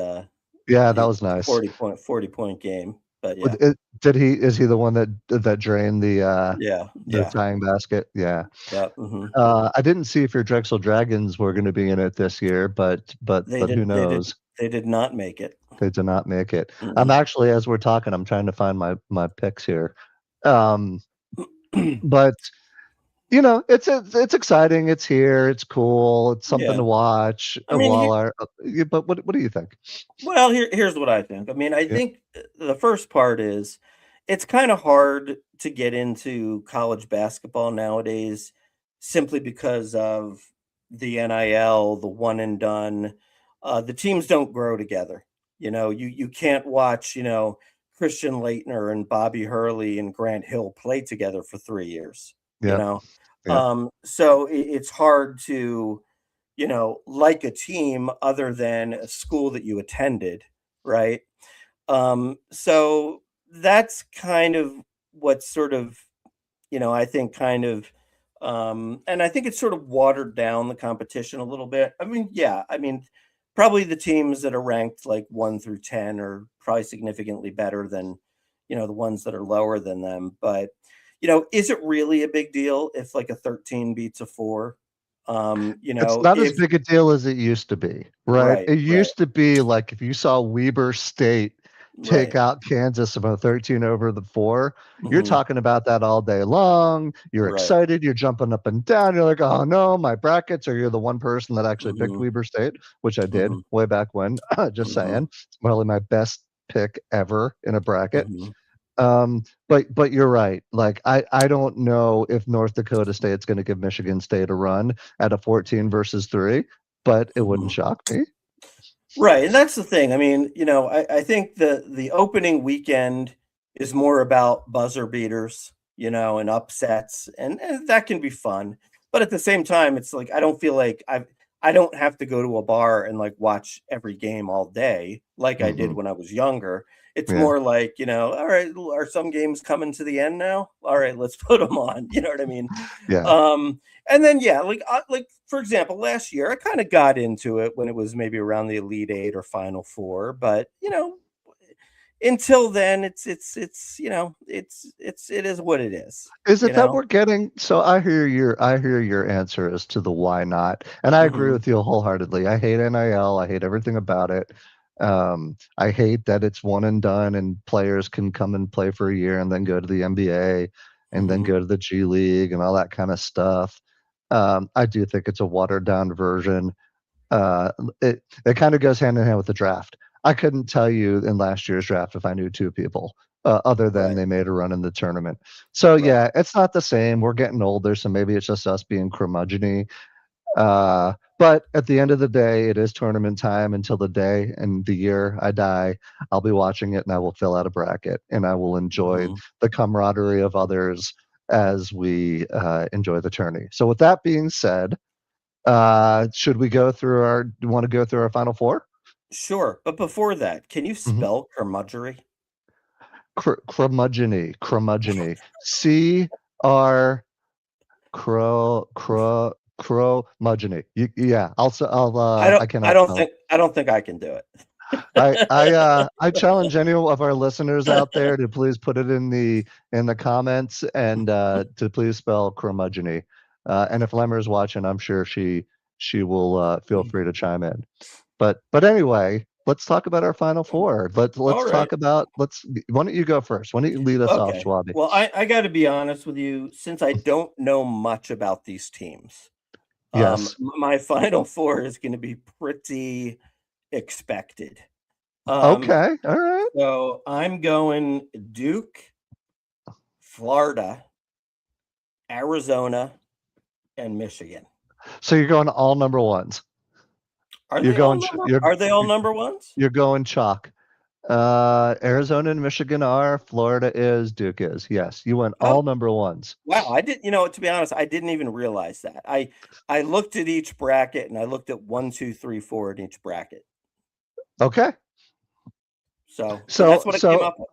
Yeah, that was nice. 40 point game. But Would yeah, it did he is he the one that drained yeah, the yeah, tying basket? Yeah. yeah. Hmm. I didn't see if your Drexel Dragons were gonna be in it this year, but who knows? They did not make it. They did not make it. I'm Mm-mm. actually, as we're talking, I'm trying to find my picks here. Um, but, it's exciting, it's here, it's cool, it's something Yeah. to watch, I mean, while our yeah, but what do you think? well, here's what I think. I mean, I Yeah. think the first part is it's kind of hard to get into college basketball nowadays simply because of the NIL, the one and done. The teams don't grow together. You can't watch, Christian Leitner and Bobby Hurley and Grant Hill play together for 3 years, you Yep. know. Yep. So it's hard to like a team other than a school that you attended, right? So that's kind of what sort of, I think kind of, and I think it's sort of watered down the competition a little bit. I mean, yeah, I mean, probably the teams that are ranked like 1 through 10 are probably significantly better than, the ones that are lower than them. But, is it really a big deal if like a 13 beats a four? It's not as If big a deal as it used to be, right? right, It right, used to be like if you saw Weber State take right. out Kansas about 13 over the 4, you're Hmm. talking about that all day long. You're Right. excited, you're jumping up and down. You're like, "Oh no, my brackets," or you're the one person that actually picked Hmm. Weber State, which I did Hmm. way back when. Just Hmm. saying. It's probably my best pick ever in a bracket. Hmm. But you're right. Like I don't know if North Dakota State's going to give Michigan State a run at a 14 versus 3, but it wouldn't Hmm. shock me. Right, and that's the thing. I mean, I think the opening weekend is more about buzzer beaters, and upsets, and that can be fun. But at the same time, it's like I don't feel like I don't have to go to a bar and like watch every game all day like I did Hmm. when I was younger. It's Yeah, more like, all right, are some games coming to the end now? All right, let's put them on. You know what I mean? yeah. Um, and then yeah, like for example, last year I kind of got into it when it was maybe around the Elite Eight or Final Four, but until then, it is what it is. Is You it that know. we're getting so I hear your answer as to the why not. And I agree Hmm. with you wholeheartedly. I hate NIL. I hate everything about it. I hate that it's one and done and players can come and play for a year and then go to the NBA and then go to the G League and all that kind of stuff. I do think it's a watered down version. It kind of goes hand in hand with the draft. I couldn't tell you in last year's draft if I knew two people other than they made a run in the tournament. So yeah, it's not the same. We're getting older, so maybe it's just us being curmudgeon-y. But at the end of the day, it is tournament time until the day and the year I die. I'll be watching it and I will fill out a bracket and I will enjoy the camaraderie of others as we enjoy the tourney. So with that being said, should we go through do you want to go through our final four? Sure. But before that, can you spell curmudgery? Curmudgeon-y. C-R Crow-mudgeon-y. Yeah, I don't think I can do it. I challenge any of our listeners out there to please put it in the comments and to please spell curmudgeon-y. And if Lemmer's watching, I'm sure she will feel free to chime in. But anyway, let's talk about our final four. Let's talk about why don't you go first? Why don't you lead us off, Schwabi? Well, I got to be honest with you, since I don't know much about these teams. Yes. My final four is going to be pretty expected. Okay. All right. So I'm going Duke, Florida, Arizona, and Michigan. So you're going all number ones. Are they all number ones? You're going chalk. Arizona and Michigan are. Florida is. Duke is. Yes, you went all number ones. Wow, I did. To be honest, I didn't even realize that. I looked at each bracket and I looked at 1, 2, 3, 4 in each bracket. Okay. So that's what I came up with.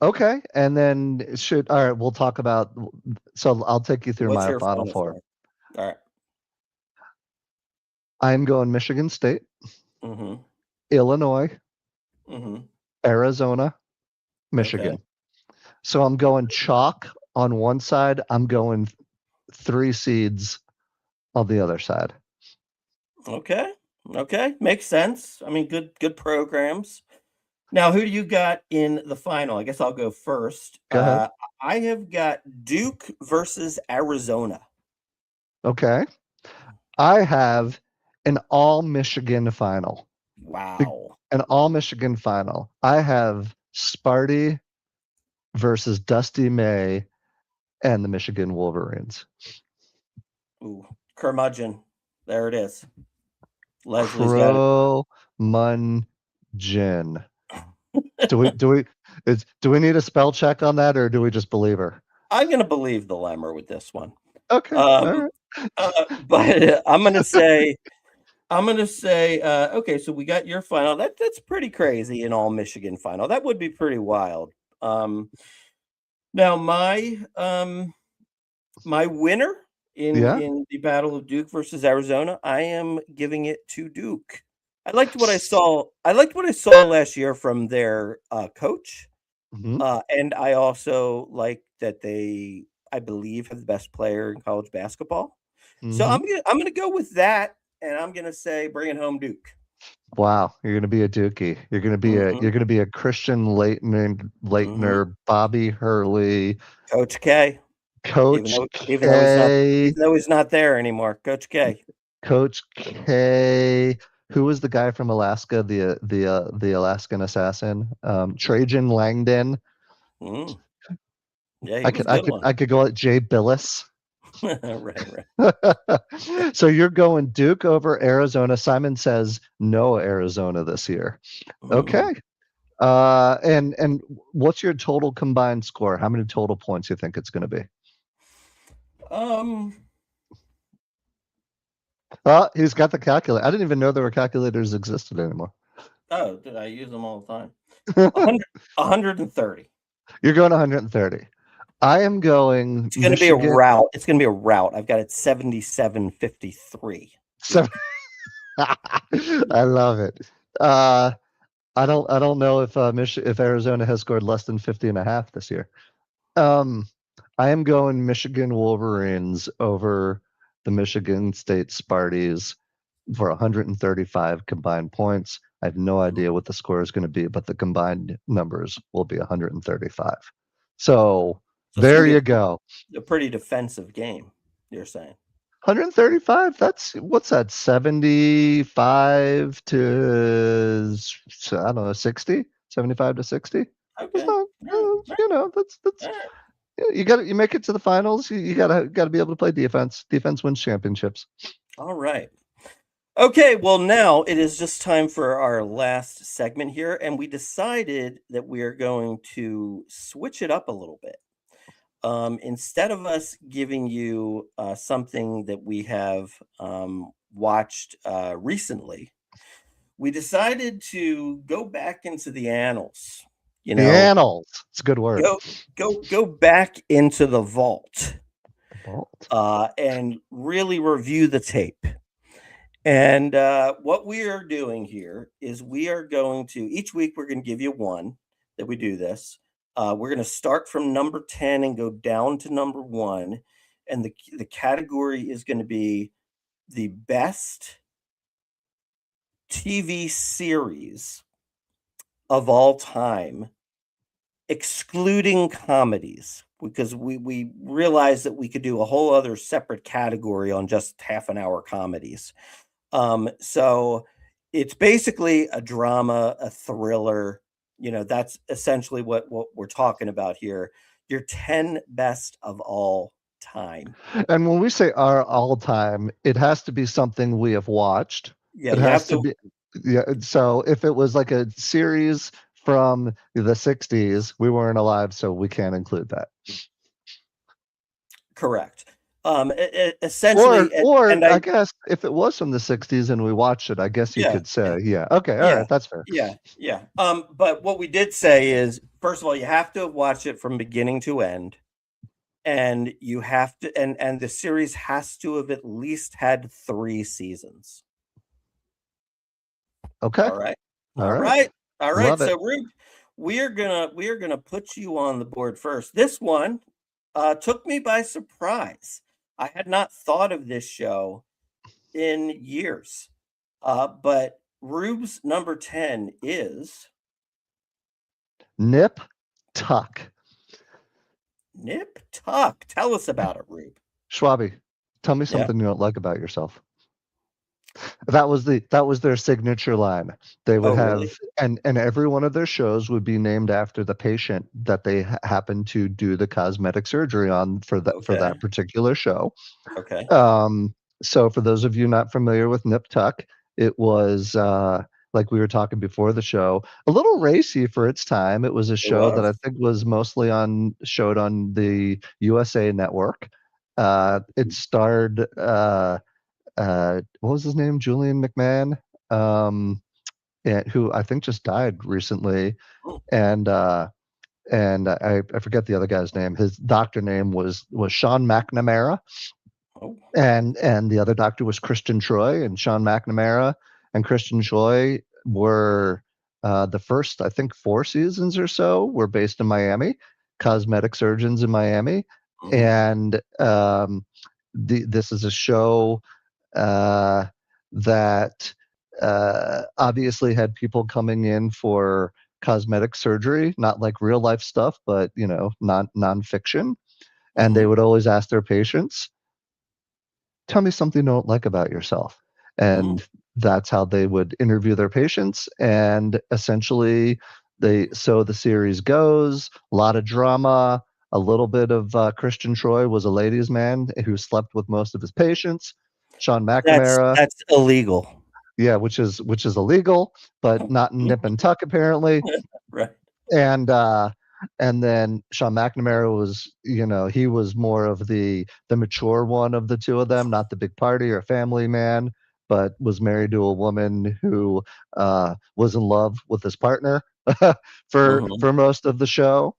Okay, and then all right. We'll talk about. So I'll take you through my final four. All right. I'm going Michigan State, Illinois, Arizona, Michigan. Okay. So I'm going chalk on one side. I'm going 3 seeds on the other side. Okay. Makes sense. I mean, good programs. Now, who do you got in the final? I guess I'll go first. Go ahead. I have got Duke versus Arizona. Okay. I have an all-Michigan final. Wow. An all-Michigan final. I have Sparty versus Dusty May and the Michigan Wolverines. Ooh, curmudgeon. There it is. Leslie's got Curmudgeon. Do we need a spell check on that, or do we just believe her? I'm going to believe the Lemmer with this one. Okay. All right. But I'm going to say, okay, so we got your final. That's pretty crazy, an all Michigan final. That would be pretty wild. Now my winner in the Battle of Duke versus Arizona, I am giving it to Duke. I liked what I saw last year from their coach. And I also like that they, I believe, have the best player in college basketball. So I'm gonna go with that, and I'm gonna say bring it home, Duke. Wow, you're gonna be a Dookie. You're gonna be a Christian Leitner, Bobby Hurley, Coach K. Even though he's not there anymore, Coach K. Coach K. Who was the guy from Alaska? The Alaskan assassin, Trajan Langdon. Yeah, I could go at Jay Billis. right. So you're going Duke over Arizona. Simon says no Arizona this year. Okay. And what's your total combined score? How many total points do you think it's going to be? He's got the calculator. I didn't even know there were calculators existed anymore. Oh, did I use them all the time? 130. You're going 130. I am going. It's going to be a rout. It's going to be a rout. I've got it 77-53. I love it. I don't know if Arizona has scored less than 50.5 this year. I am going Michigan Wolverines over the Michigan State Sparties. for 135 combined points. I have no idea what the score is going to be, but the combined numbers will be 135. So there you go. A pretty defensive game, you're saying. 135, that's what's that, 75 to, I don't know, 60, 75 to 60. Okay. Not, that's you make it to the finals, you gotta be able to play defense. Defense wins championships. All right. Okay, well, now it is just time for our last segment here, and we decided that we are going to switch it up a little bit. Instead of us giving you something that we have watched recently, we decided to go back into the annals. The annals. It's a good word. Go back into the vault. The vault. And really review the tape. And what we are doing here is we are going to, each week we're going to give you one that we do this. We're going to start from number 10 and go down to number 1. And the category is going to be the best TV series of all time, excluding comedies, because we realized that we could do a whole other separate category on just half an hour comedies. So it's basically a drama, a thriller. That's essentially what we're talking about here. Your 10 best of all time. And when we say our all time, it has to be something we have watched. Yeah, it has to be. Yeah. So if it was like a series from the 60s, we weren't alive, so we can't include that. Correct. Essentially, I guess if it was from the 60s and we watched it, I guess you could say, okay, all right, that's fair. Yeah. But what we did say is, first of all, you have to watch it from beginning to end, and you have to, and the series has to have at least had 3 seasons. Okay. All right. Love So, it. Rube, we are gonna put you on the board first. This one took me by surprise. I had not thought of this show in years. But Rube's number 10 is Nip Tuck. Nip Tuck. Tell us about it, Rube. Schwabi, tell me something you don't like about yourself. That was their signature line. They would have, really? and every one of their shows would be named after the patient that they happened to do the cosmetic surgery on for that particular show. Okay. So for those of you not familiar with Nip Tuck, it was like we were talking before the show, a little racy for its time. It was a show that I think was mostly showed on the USA Network. It starred what was his name? Julian McMahon, who I think just died recently, and I forget the other guy's name. His doctor name was Sean McNamara, and the other doctor was Christian Troy, and Sean McNamara and Christian Troy were the first, I think, 4 seasons or so were based in Miami, cosmetic surgeons in Miami, and this is a show that obviously had people coming in for cosmetic surgery, not like real life stuff, but nonfiction. And they would always ask their patients, tell me something you don't like about yourself. And that's how they would interview their patients. And essentially, the series goes, a lot of drama, a little bit of Christian Troy was a ladies' man who slept with most of his patients. Sean McNamara. That's illegal. Yeah, which is illegal, but not in Nip and Tuck apparently. Right. And then Sean McNamara was, he was more of the mature one of the two of them, not the big party or family man, but was married to a woman who was in love with his partner for most of the show.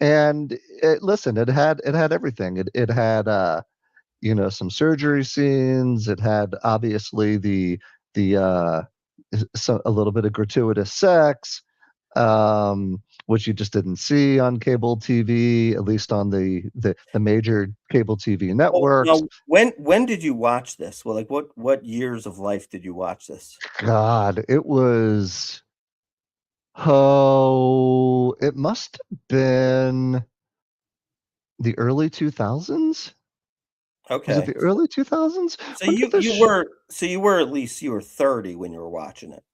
And it had everything. It had some surgery scenes. It had obviously a little bit of gratuitous sex. which you just didn't see on cable TV, at least on the major cable TV networks. Now, when did you watch this? Well, like what years of life did you watch this? God, it was it must have been the early 2000s. Was it Okay. the early 2000s? So When did this you were at least you were 30 when you were watching it.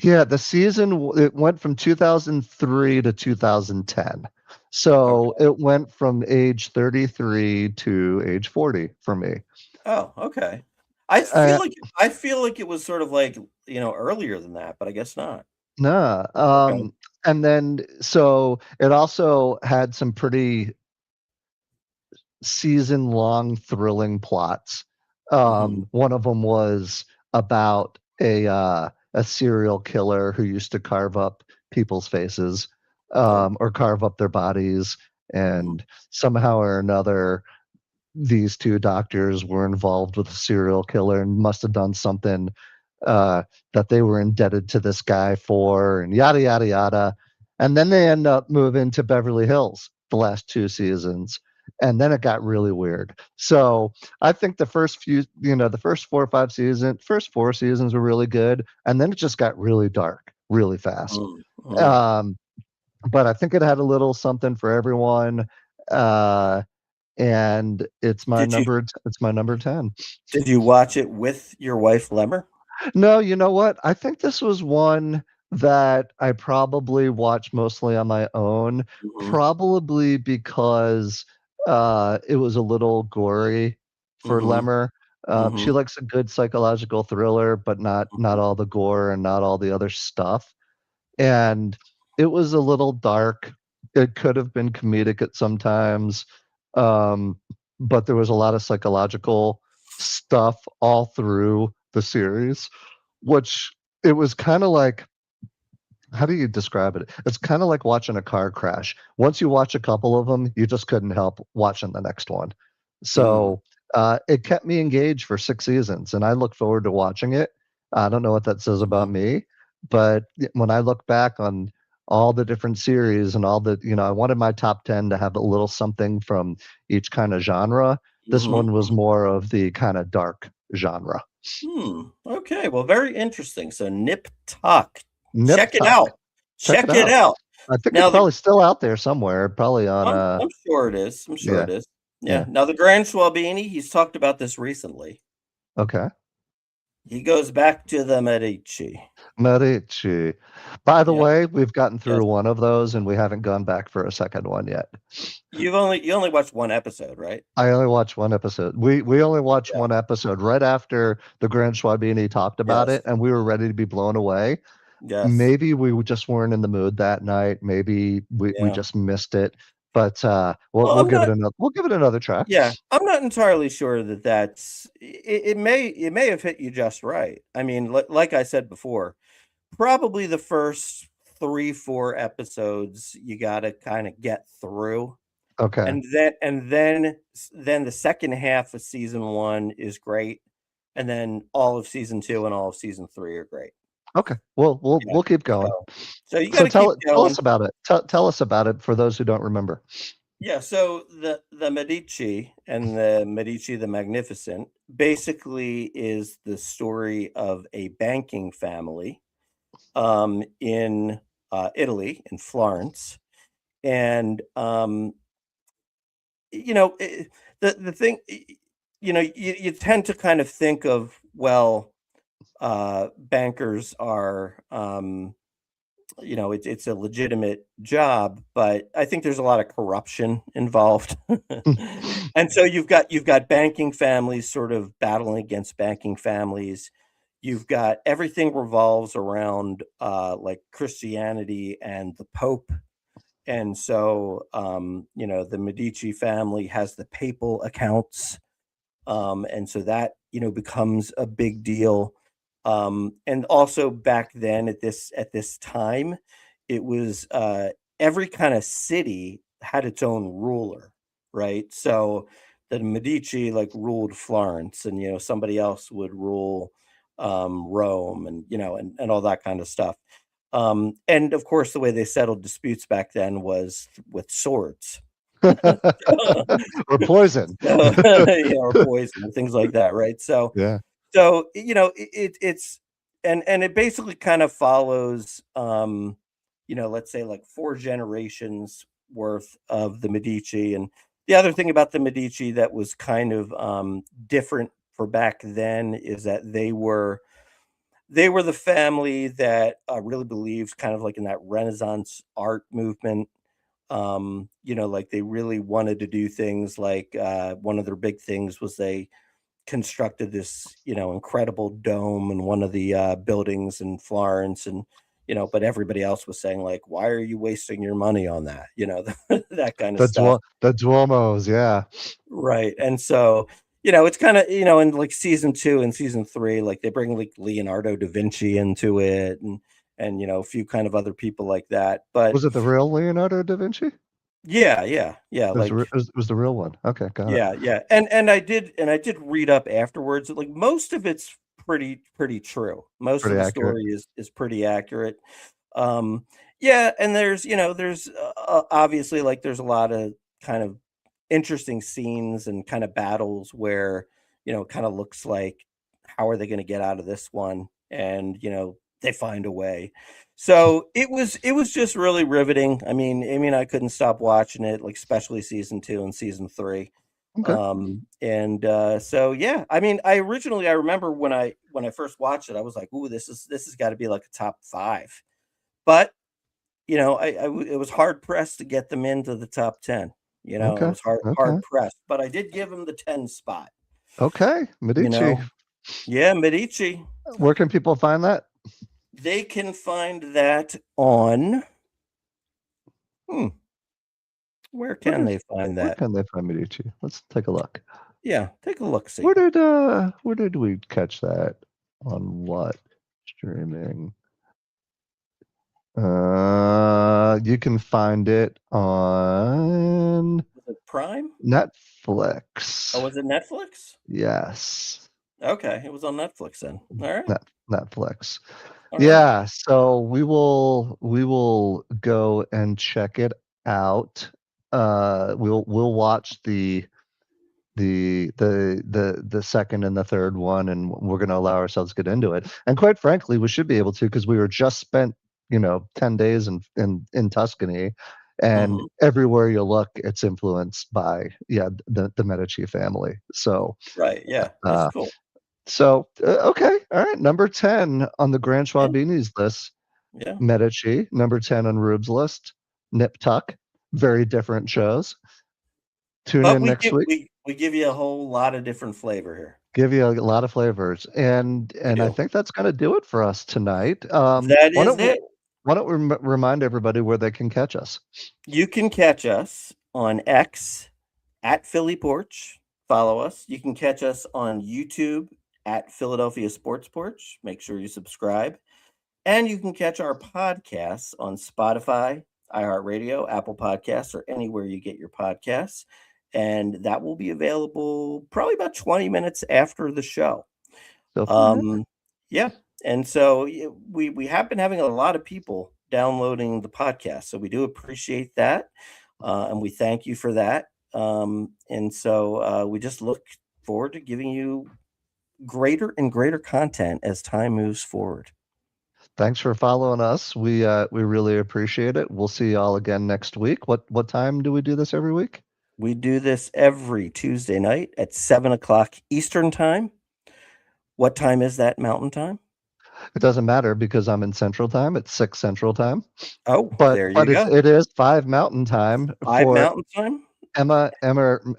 Yeah, the season it went from 2003 to 2010. So Okay. it went from age 33 to age 40 for me. Oh, okay. Uh, I feel like it was sort of like, earlier than that, but I guess not. nah, Okay. and then so it also had some pretty season-long thrilling plots. Mhm. One of them was about a serial killer who used to carve up people's faces, Oh. or carve up their bodies, Mhm. and somehow or another, these two doctors were involved with a serial killer and must have done something uh, that they were indebted to this guy for, and yada yada yada. And then they end up moving to Beverly Hills the last two seasons, and then it got really weird. So I think the first few, the first 4 or 5 seasons, first 4 seasons were really good, and then it just got really dark really fast. Mm, mm. Um, but I think it had a little something for everyone. Uh, and Did you it's my number 10. did you watch it with your wife Lemmer? No, you know what? I think this was one that I probably watched mostly on my own, Mhm. probably because it was a little gory for Mhm. Lemmer. She Mhm. likes a good psychological thriller, but not all the gore and not all the other stuff. And it was a little dark. It could have been comedic at sometimes, um, but there was a lot of psychological stuff all through the series, which it was kind of like, how do you describe it? It's kind of like watching a car crash. Once you watch a couple of them, you just couldn't help watching the next one. Mm. So it kept me engaged for 6 seasons, and I look forward to watching it. I don't know what that says about Mhm. me, but when I look back on all the different series and all the, I wanted my top 10 to have a little something from each kind of genre. This Mhm. one was more of the kind of dark genre. Okay, well, very interesting. So Nip Tuck. Nip Check it Tuck. out. Check it Check it out. out. I think it's Now the probably still out there somewhere, probably on I'm sure it is. I'm sure yeah, it is. Yeah. yeah. Now the Grand Schwabini, he's talked about this recently. Okay. He goes back to the Medici. Medici. By the Yeah. way, we've gotten Yes. through one of those and we haven't gone back for a second one yet. You only watched one episode, right? I only watched one episode. We only watched Yeah. one episode right after the Grand Schwabini talked about Yes. it, and we were ready to be blown away. Yes. Maybe just weren't in the mood that night. Maybe we Yeah. just missed it. But Well, we'll give it another try. yeah, I'm not entirely sure that it may have hit you just right. I mean, like I said before, probably the first 3, 4 episodes you gotta kinda get through, Okay. and then the second half of season 1 is great, and then all of season 2 and all of season 3 are great. Okay. We'll Yeah, we'll keep going. so you So gotta keep tell going. us about it. Tell us about it for those who don't remember. Yeah, so the Medici and the Medici the Magnificent basically is the story of a banking family in Italy, in Florence, and you know the thing, you tend to kind of think of, well, bankers are it's a legitimate job, but I think there's a lot of corruption involved. And so you've got banking families sort of battling against banking families. You've got everything revolves around like Christianity and the Pope. And so the Medici family has the papal accounts, and so that becomes a big deal. And also back then at this time, it was every kind of city had its own ruler, right? So the Medici like ruled Florence, and somebody else would rule Rome, and and all that kind of stuff. And of course, the way they settled disputes back then was with swords. Or poison. Or poison and things like that, right? So Yeah. it's and it basically kind of follows let's say like 4 generations worth of the Medici. And the other thing about the Medici that was kind of different for back then is that they were the family that really believed kind of like in that Renaissance art movement. Like they really wanted to do things like one of their big things was they constructed this, incredible dome in one of the buildings in Florence. And, but everybody else was saying like, why are you wasting your money on that? That kind of stuff. The Duomos, yeah. Right. And so, it's kind of, in like season 2 and season 3, like they bring like Leonardo da Vinci into it and a few kind of other people like that. But Was it the real Leonardo da Vinci? yeah. It was the real one. Okay, got it. Yeah. And I did read up afterwards. Like most of it's pretty true. Most Pretty of the accurate. story is pretty accurate. Yeah, and there's obviously like there's a lot of kind of interesting scenes and kind of battles where it kind of looks like how are they going to get out of this one, and they find a way. So it was just really riveting. I mean I couldn't stop watching it, like especially season 2 and season 3. Okay. So yeah, I mean I remember when I first watched it, I was like, ooh, this has got to be like a top 5. But it was hard pressed to get them into the top 10. It Okay. was hard Okay. pressed, but I did give them the 10 spot. Okay. Medici. Yeah, Medici. Where can people find that? They can find that on. Where can they find Where that? can they find Medici? Let's take a look. Yeah, take a look. See. Where did we catch that? On what streaming? You can find it on Was it Prime? Netflix. Oh, was it Netflix? Yes. Okay, it was on Netflix then. All right. Netflix. All Yeah, so we will go and check it out. We'll watch the second and the third one, and we're going to allow ourselves to get into it. And quite frankly, we should be able to, because we were just spent 10 days in Tuscany, and everywhere you look, it's influenced by the Medici family. So right, yeah, that's cool. So okay, all right. Number 10 on the Grand Schwabini's list. Yeah. Medici. Number 10 on Rube's list. Nip Tuck. Very different shows. Tune in next week. We give you a whole lot of different flavor here. Give you a lot of flavors, and I think that's going to do it for us tonight. That is it. Why don't we remind everybody where they can catch us? You can catch us on X at Philly Porch. Follow us. You can catch us on YouTube at Philadelphia Sports Porch. Make sure you subscribe. And you can catch our podcasts on Spotify, iHeartRadio, Apple Podcasts, or anywhere you get your podcasts. And that will be available probably about 20 minutes after the show. Yeah. And so we have been having a lot of people downloading the podcast. So we do appreciate that. And we thank you for that. And so we just look forward to giving you greater and greater content as time moves forward. Thanks for following us. We really appreciate it. We'll see y'all again next week. What time do we do this every week? We do this every Tuesday night at 7:00 Eastern time. What time is that Mountain Time? It doesn't matter because I'm in Central Time. It's 6 Central Time. Oh, but there you go. It is 5 Mountain Time. 5 Mountain Time. Emma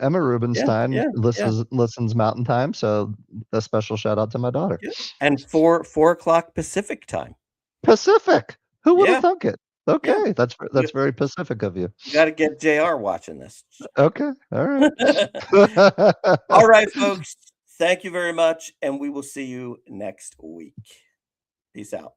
Rubenstein listens Mountain Time, so a special shout out to my daughter. Yeah. And 4:00 Pacific Time. Pacific. Who would have thunk it? Okay, that's very Pacific of you. You got to get JR watching this. Okay, all right. All right, folks. Thank you very much, and we will see you next week. Peace out.